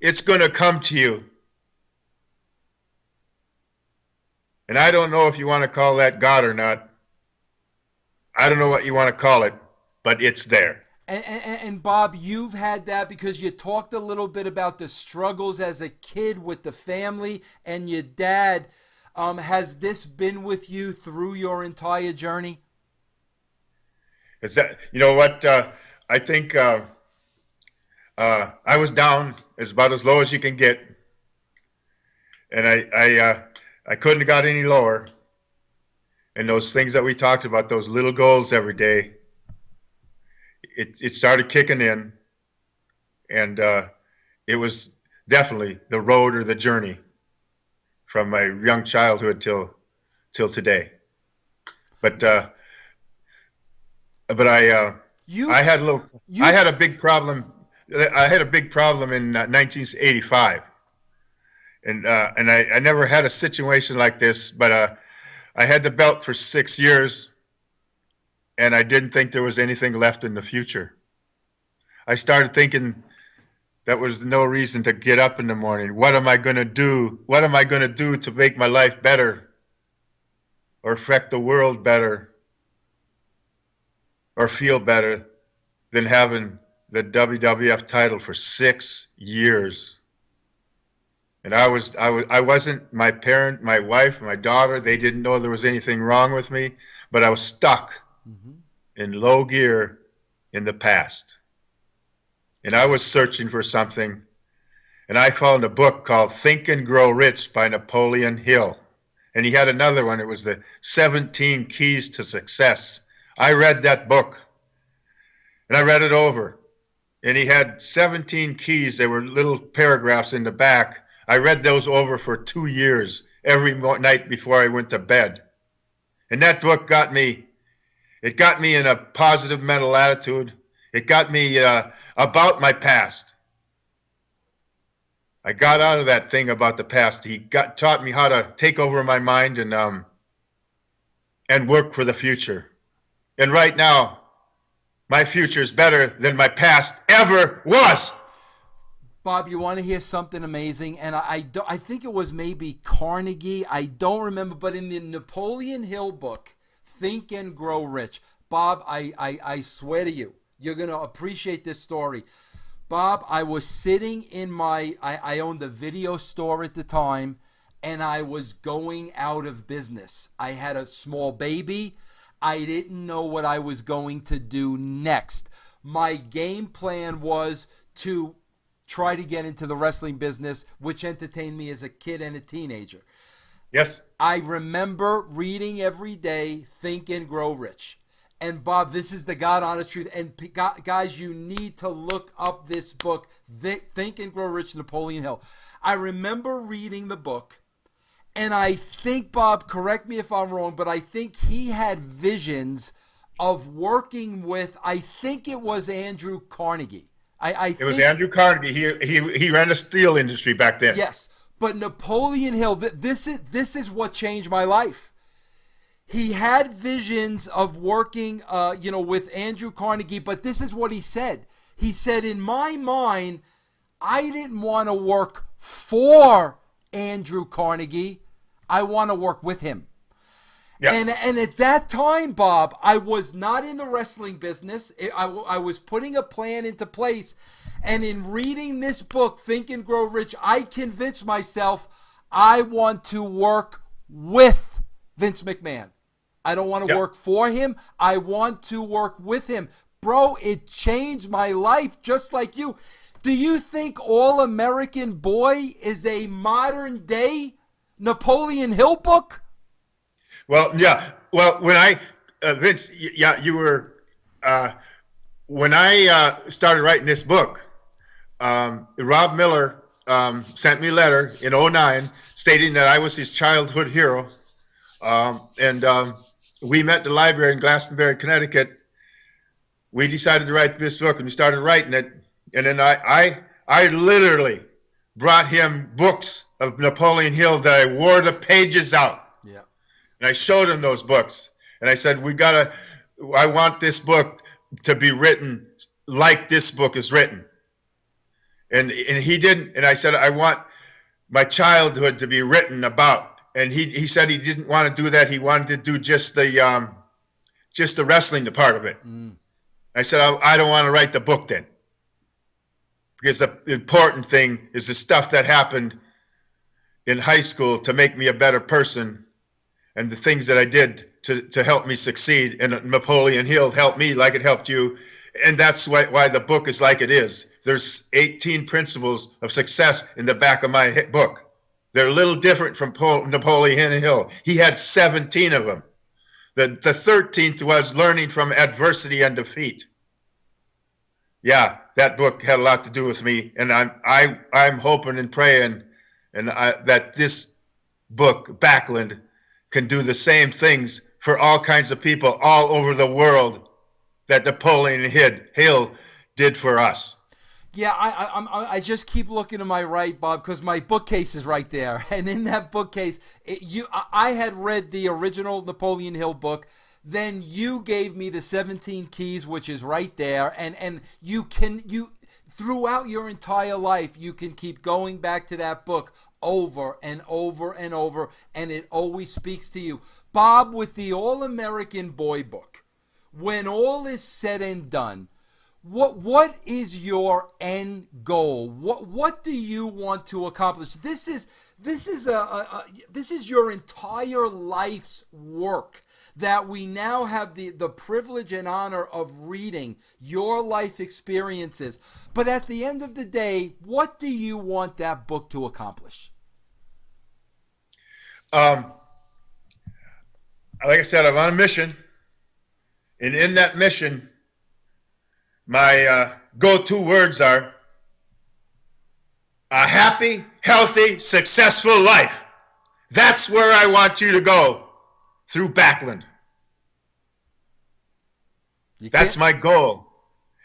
it's going to come to you. And I don't know if you want to call that God or not. I don't know what you want to call it, but it's there. And Bob, you've had that because you talked a little bit about the struggles as a kid with the family and your dad. Has this been with you through your entire journey? Is that, you know what, I think I was down about as low as you can get. And I couldn't have got any lower. And those things that we talked about, those little goals every day, it started kicking in. And it was definitely the road or the journey from my young childhood till today. But I had a big problem. I had a big problem in 1985. And I never had a situation like this, but I had the belt for 6 years, and I didn't think there was anything left in the future. I started thinking that was no reason to get up in the morning. What am I going to do? What am I going to do to make my life better or affect the world better or feel better than having the WWF title for 6 years. And I wasn't, my parent, my wife, my daughter, they didn't know there was anything wrong with me, but I was stuck in low gear in the past. And I was searching for something, and I found a book called Think and Grow Rich by Napoleon Hill. And he had another one. It was the 17 Keys to Success. I read that book, and I read it over. And he had 17 keys. They were little paragraphs in the back. I read those over for 2 years, every night before I went to bed. And that book got me in a positive mental attitude. It got me about my past. I got out of that thing about the past. He taught me how to take over my mind and work for the future. And right now, my future is better than my past ever was. Bob, you want to hear something amazing? And I think it was maybe Carnegie. I don't remember, but in the Napoleon Hill book, Think and Grow Rich, Bob, I swear to you, you're going to appreciate this story. Bob, I was sitting in I owned a video store at the time, and I was going out of business. I had a small baby. I didn't know what I was going to do next. My game plan was to try to get into the wrestling business, which entertained me as a kid and a teenager. Yes. I remember reading every day, Think and Grow Rich. And Bob, this is the God honest truth. And guys, you need to look up this book, Think and Grow Rich, Napoleon Hill. I remember reading the book, and I think, Bob, correct me if I'm wrong, but I think he had visions of working with, I think it was Andrew Carnegie. It was Andrew Carnegie. He ran the steel industry back then. Yes, but Napoleon Hill, this is what changed my life. He had visions of working, with Andrew Carnegie, but this is what he said. He said, in my mind, I didn't want to work for Andrew Carnegie. I want to work with him. Yeah. And at that time, Bob, I was not in the wrestling business. I was putting a plan into place. And in reading this book, Think and Grow Rich, I convinced myself I want to work with Vince McMahon. I don't want to work for him. I want to work with him. Bro, it changed my life just like you. Do you think All American Boy is a modern day Napoleon Hill book? Well, yeah. Well, when Vince, you were, when I started writing this book, Rob Miller sent me a letter in 2009 stating that I was his childhood hero. We met at the library in Glastonbury, Connecticut. We decided to write this book, and we started writing it. And then I literally brought him books of Napoleon Hill that I wore the pages out. Yeah. And I showed him those books. And I said, I want this book to be written like this book is written. And he didn't. And I said, I want my childhood to be written about. And he said he didn't want to do that. He wanted to do just the wrestling part of it. I said, I don't want to write the book then. Because the important thing is the stuff that happened in high school to make me a better person, and the things that I did to help me succeed. And Napoleon Hill helped me like it helped you. And that's why the book is like it is. There's 18 principles of success in the back of my book. They're a little different from Napoleon Hill. He had 17 of them. The 13th was learning from adversity and defeat. Yeah, that book had a lot to do with me, and I'm hoping and praying that this book, Backlund, can do the same things for all kinds of people all over the world that Napoleon Hill did for us. Yeah, I just keep looking to my right, Bob, because my bookcase is right there. And in that bookcase, I had read the original Napoleon Hill book. Then you gave me the 17 Keys, which is right there. And you throughout your entire life, you can keep going back to that book over and over and over, and it always speaks to you. Bob, with the All-American Boy book, when all is said and done, What is your end goal? What do you want to accomplish? This is your entire life's work that we now have the privilege and honor of reading your life experiences. But at the end of the day, what do you want that book to accomplish? Like I said, I'm on a mission, and in that mission, my go-to words are a happy, healthy, successful life. That's where I want you to go through Backlund. That's my goal.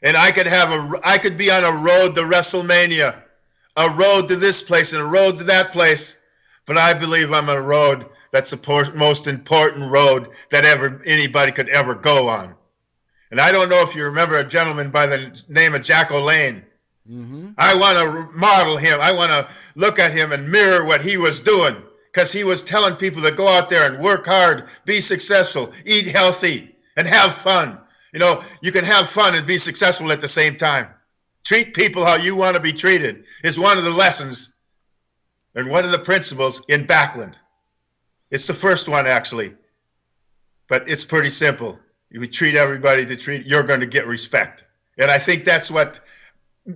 And I could be on a road to WrestleMania, a road to this place and a road to that place, but I believe I'm on a road that's the most important road that anybody could ever go on. And I don't know if you remember a gentleman by the name of Jack O'Lane. Mm-hmm. I want to model him. I want to look at him and mirror what he was doing, because he was telling people to go out there and work hard, be successful, eat healthy, and have fun. You know, you can have fun and be successful at the same time. Treat people how you want to be treated is one of the lessons and one of the principles in Backlund. It's the first one, actually, but it's pretty simple. You treat everybody you're going to get respect. And I think that's what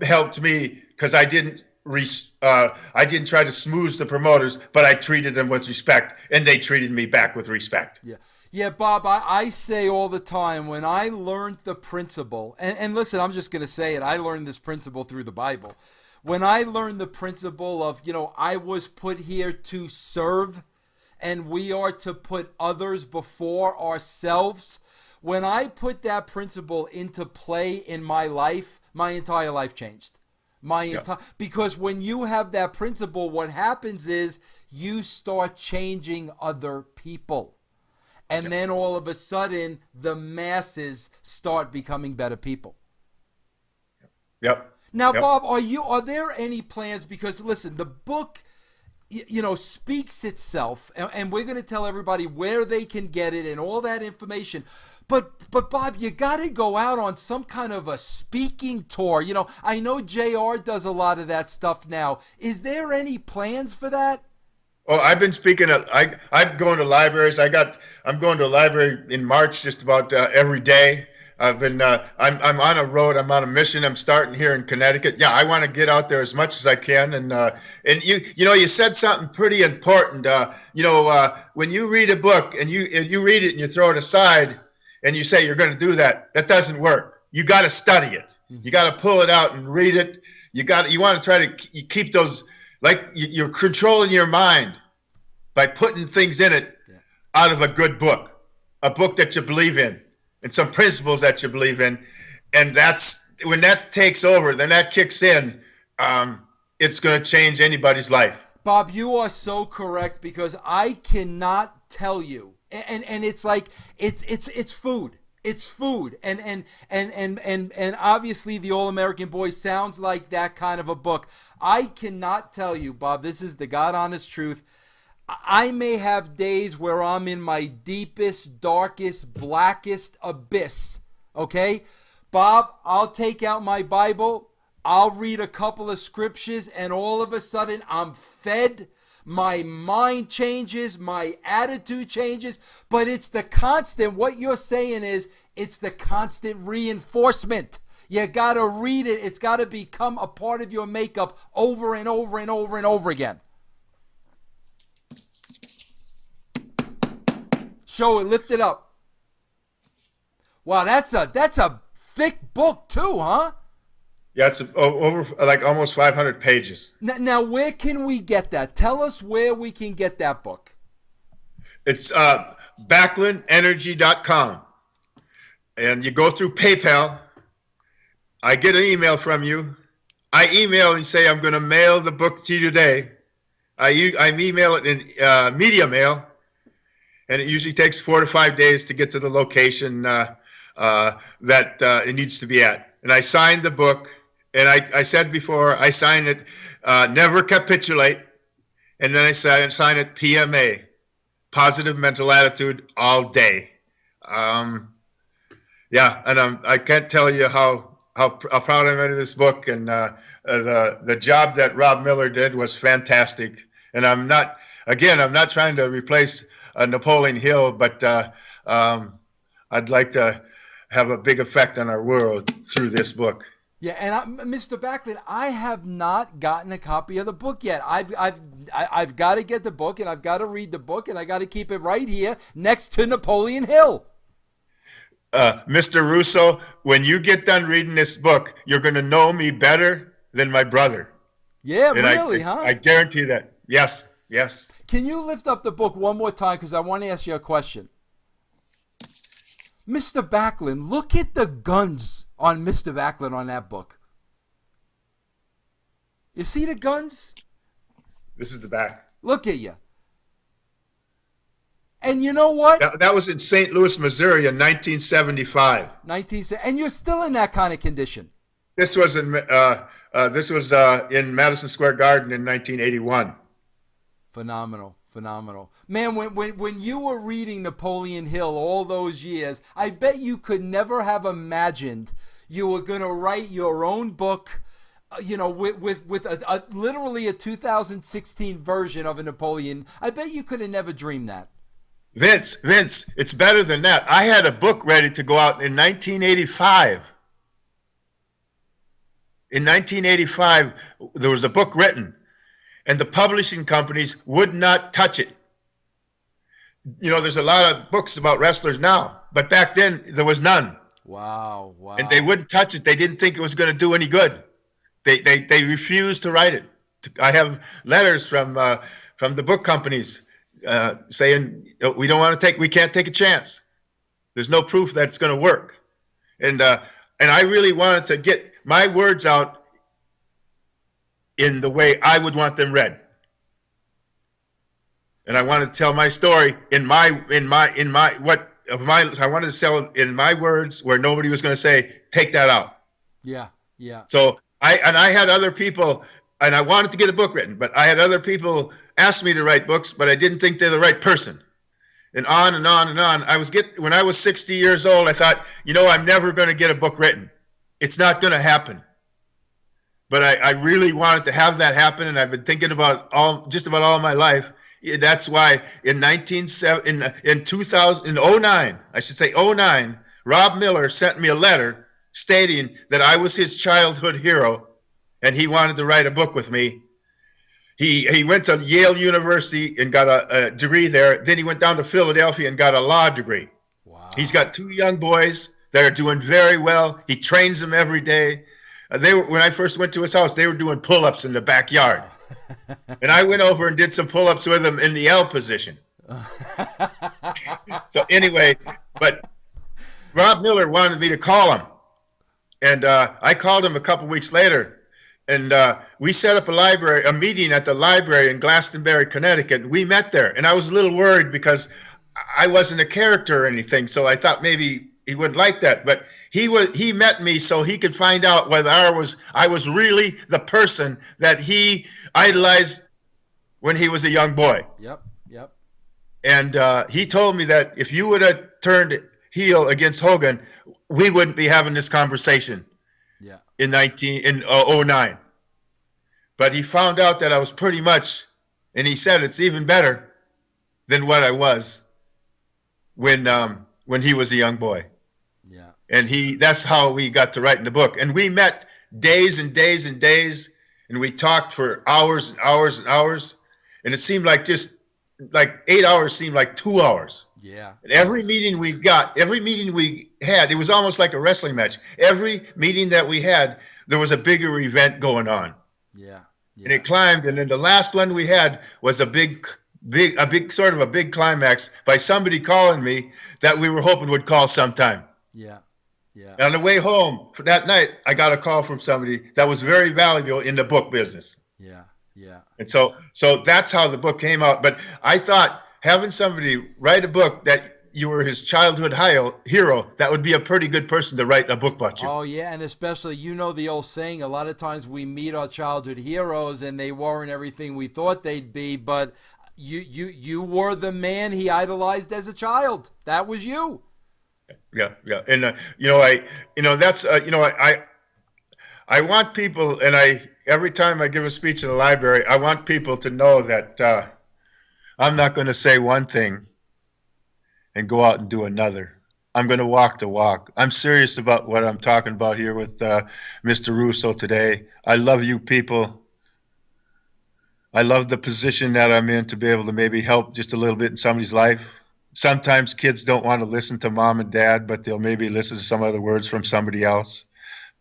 helped me, because I didn't try to smooth the promoters, but I treated them with respect, and they treated me back with respect. Yeah, Bob, I say all the time, when I learned the principle, and listen, I'm just going to say it, I learned this principle through the Bible. When I learned the principle of, I was put here to serve, and we are to put others before ourselves. When I put that principle into play in my life, my entire life changed. Because when you have that principle, what happens is you start changing other people. And then all of a sudden, the masses start becoming better people. Yep. Now, Bob, are there any plans? Because listen, the book, speaks itself, and we're going to tell everybody where they can get it and all that information. But Bob, you got to go out on some kind of a speaking tour. I know JR does a lot of that stuff now. Is there any plans for that? Oh, I've been speaking I'm going to libraries. I'm going to a library in March just about every day. I've been I'm on a road. I'm on a mission. I'm starting here in Connecticut. Yeah, I want to get out there as much as I can. And you said something pretty important. When you read a book and you read it and you throw it aside and you say you're going to do that, that doesn't work. You got to study it. Mm-hmm. You got to pull it out and read it. You want to try to keep those, like you're controlling your mind by putting things in it out of a good book, a book that you believe in, and some principles that you believe in. And that's when that takes over, then that kicks in. It's going to change anybody's life. Bob, you are so correct, because I cannot tell you, and it's like it's food. It's food, and obviously the All-American Boy sounds like that kind of a book. I cannot tell you, Bob, this is the God honest truth. I may have days where I'm in my deepest, darkest, blackest abyss, okay? Bob, I'll take out my Bible, I'll read a couple of scriptures, and all of a sudden I'm fed. My mind changes, my attitude changes, but it's the constant, what you're saying is, it's the constant reinforcement. You got to read it. It's got to become a part of your makeup over and over and over and over again. Show it, lift it up. Wow, that's a thick book too, huh? Yeah, it's over like almost 500 pages. Now, where can we get that? Tell us where we can get that book. It's backlundenergy.com. And you go through PayPal. I get an email from you. I email and say, I'm going to mail the book to you today. I email it in media mail. And it usually takes 4 to 5 days to get to the location that it needs to be at. And I signed the book. And I said before, I sign it, never capitulate. And then I sign it PMA, positive mental attitude, all day. And I can't tell you how how proud I am of this book, and the job that Rob Miller did was fantastic. And I'm not trying to replace Napoleon Hill, but I'd like to have a big effect on our world through this book. Yeah, and Mr. Backlund, I have not gotten a copy of the book yet. I've got to get the book, and I've got to read the book, and I got to keep it right here next to Napoleon Hill. Mr. Russo, when you get done reading this book, you're going to know me better than my brother. Yeah, and really, huh? I guarantee that. Yes, yes. Can you lift up the book one more time, because I want to ask you a question. Mr. Backlund, look at the guns on Mr. Backlund on that book. You see the guns? This is the back. Look at you. And you know what? That was in St. Louis, Missouri in 1975. And you're still in that kind of condition. This was in Madison Square Garden in 1981. Phenomenal. Man, when you were reading Napoleon Hill all those years, I bet you could never have imagined you were going to write your own book, with a literally a 2016 version of a Napoleon. I bet you could have never dreamed that. Vince, it's better than that. I had a book ready to go out in 1985. In 1985, there was a book written, and the publishing companies would not touch it. There's a lot of books about wrestlers now, but back then there was none. Wow. And they wouldn't touch it. They didn't think it was going to do any good. They refused to write it. I have letters from the book companies saying we can't take a chance. There's no proof that it's going to work. And I really wanted to get my words out in the way I would want them read. And I wanted to tell my story I wanted to tell it in my words where nobody was going to say, take that out. Yeah. So I had other people, and I wanted to get a book written, but I had other people ask me to write books, but I didn't think they're the right person. And on and on and on. When I was 60 years old, I thought, I'm never going to get a book written. It's not going to happen. But I really wanted to have that happen, and I've been thinking about just about all my life. That's why in 2009, Rob Miller sent me a letter stating that I was his childhood hero, and he wanted to write a book with me. He went to Yale University and got a degree there. Then he went down to Philadelphia and got a law degree. Wow. He's got 2 young boys that are doing very well. He trains them every day. When I first went to his house, they were doing pull-ups in the backyard. And I went over and did some pull-ups with him in the L position. So anyway, but Rob Miller wanted me to call him. And I called him a couple weeks later. And we set up a meeting at the library in Glastonbury, Connecticut. We met there. And I was a little worried because I wasn't a character or anything. So I thought maybe he wouldn't like that. But he met me so he could find out whether I was really the person that he idolized when he was a young boy. Yep. And he told me that if you would have turned heel against Hogan, we wouldn't be having this conversation. Yeah. In 2009. But he found out that I was pretty much, and he said it's even better than what I was when he was a young boy. Yeah. And that's how we got to writing the book. And we met days and days and days, and we talked for hours and hours and hours. And it seemed like 8 hours seemed like 2 hours. Yeah. And every meeting we had, it was almost like a wrestling match. Every meeting that we had, there was a bigger event going on. Yeah. And it climbed. And then the last one we had was a big climax by somebody calling me that we were hoping would call sometime. Yeah. And on the way home for that night, I got a call from somebody that was very valuable in the book business. Yeah. And so that's how the book came out. But I thought having somebody write a book that you were his childhood hero, that would be a pretty good person to write a book about you. Oh, yeah, and especially, the old saying, a lot of times we meet our childhood heroes and they weren't everything we thought they'd be, but you were the man he idolized as a child. That was you. Yeah. And, I want people, and every time I give a speech in the library, I want people to know that I'm not going to say one thing and go out and do another. I'm going to walk the walk. I'm serious about what I'm talking about here with Mr. Russo today. I love you people. I love the position that I'm in to be able to maybe help just a little bit in somebody's life. Sometimes kids don't want to listen to mom and dad, but they'll maybe listen to some other words from somebody else.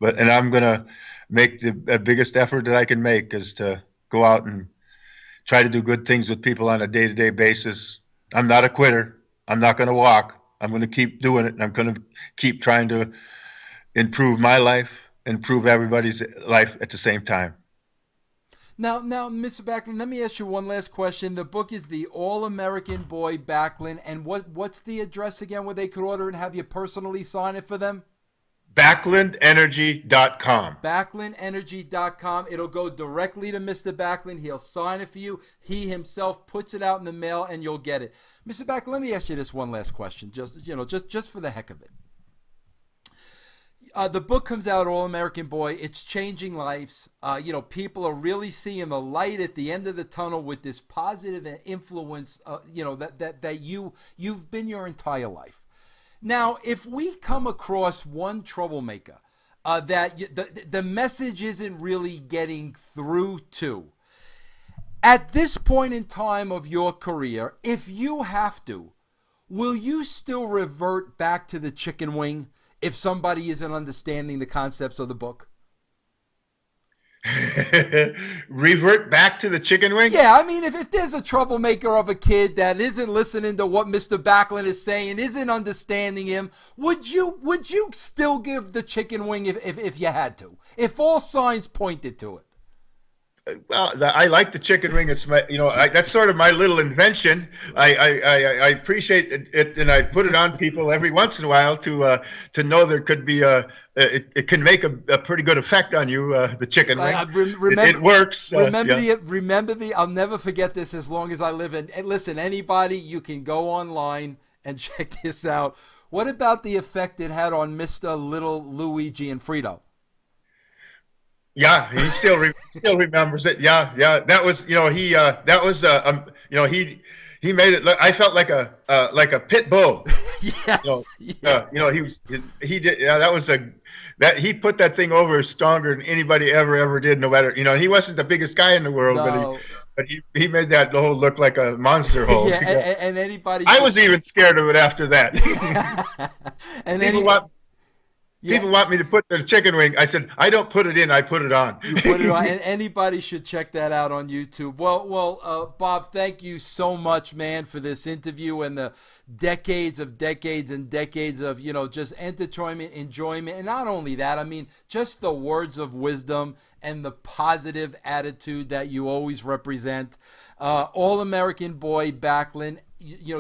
And I'm going to make the biggest effort that I can make is to go out and try to do good things with people on a day-to-day basis. I'm not a quitter. I'm not going to walk. I'm going to keep doing it, and I'm going to keep trying to improve my life, improve everybody's life at the same time. Now, Mr. Backlund, let me ask you one last question. The book is The All-American Boy Backlund, and what's the address again where they could order and have you personally sign it for them? BacklundEnergy.com. BacklundEnergy.com. It'll go directly to Mr. Backlund. He'll sign it for you. He himself puts it out in the mail, and you'll get it. Mr. Backlund, let me ask you this one last question, just for the heck of it. The book comes out, All American Boy. It's changing lives. People are really seeing the light at the end of the tunnel with this positive influence. That you've been your entire life. Now, if we come across one troublemaker that the message isn't really getting through to, at this point in time of your career, if you have to, will you still revert back to the chicken wing if somebody isn't understanding the concepts of the book? Revert back to the chicken wing? Yeah, I mean, if there's a troublemaker of a kid that isn't listening to what Mr. Backlund is saying, isn't understanding him, would you still give the chicken wing if you had to? If all signs pointed to it? Well, I like the chicken wing. It's my, that's sort of my little invention. I appreciate it, and I put it on people every once in a while to know there could be it can make a pretty good effect on you. The chicken wing. It works. Remember I'll never forget this as long as I live. And listen, anybody, you can go online and check this out. What about the effect it had on Mr. Little Luigi and Frito? Yeah, he still remembers it. Yeah, that was he made it look. I felt like a pit bull. Yes. He did. Yeah, that he put that thing over stronger than anybody ever did. No matter he wasn't the biggest guy in the world, no. but he made that hole look like a monster hole. Yeah, and anybody. I was even scared of it after that. And People want me to put the chicken wing. I said, I don't put it in, I put it on. You put it on, and anybody should check that out on YouTube. Well, Bob, thank you so much, man, for this interview and the decades and decades of, just entertainment, enjoyment. And not only that, I mean, just the words of wisdom and the positive attitude that you always represent. All-American Boy Backlund.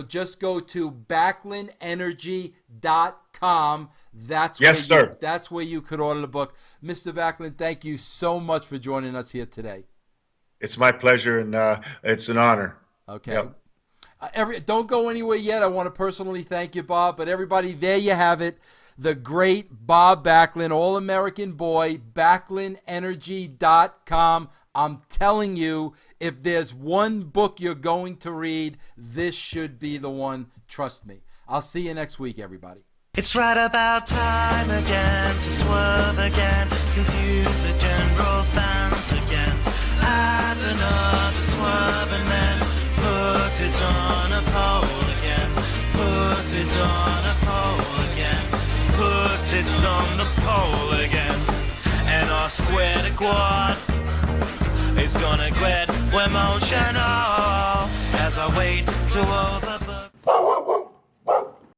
Just go to BacklundEnergy.com. That's where you could order the book. Mr. Backlund, thank you so much for joining us here today. It's my pleasure, and it's an honor. Okay. Yep. Don't go anywhere yet. I want to personally thank you, Bob. But everybody, there you have it. The great Bob Backlund, All-American Boy, BacklundEnergy.com. I'm telling you, if there's one book you're going to read, this should be the one. Trust me. I'll see you next week, everybody. It's right about time again to swerve again, confuse the general fans again. Add another swerve and then put it on a pole again. Put it on a pole again. Put it on the pole again. And our square to quad is gonna get emotional as I wait to over.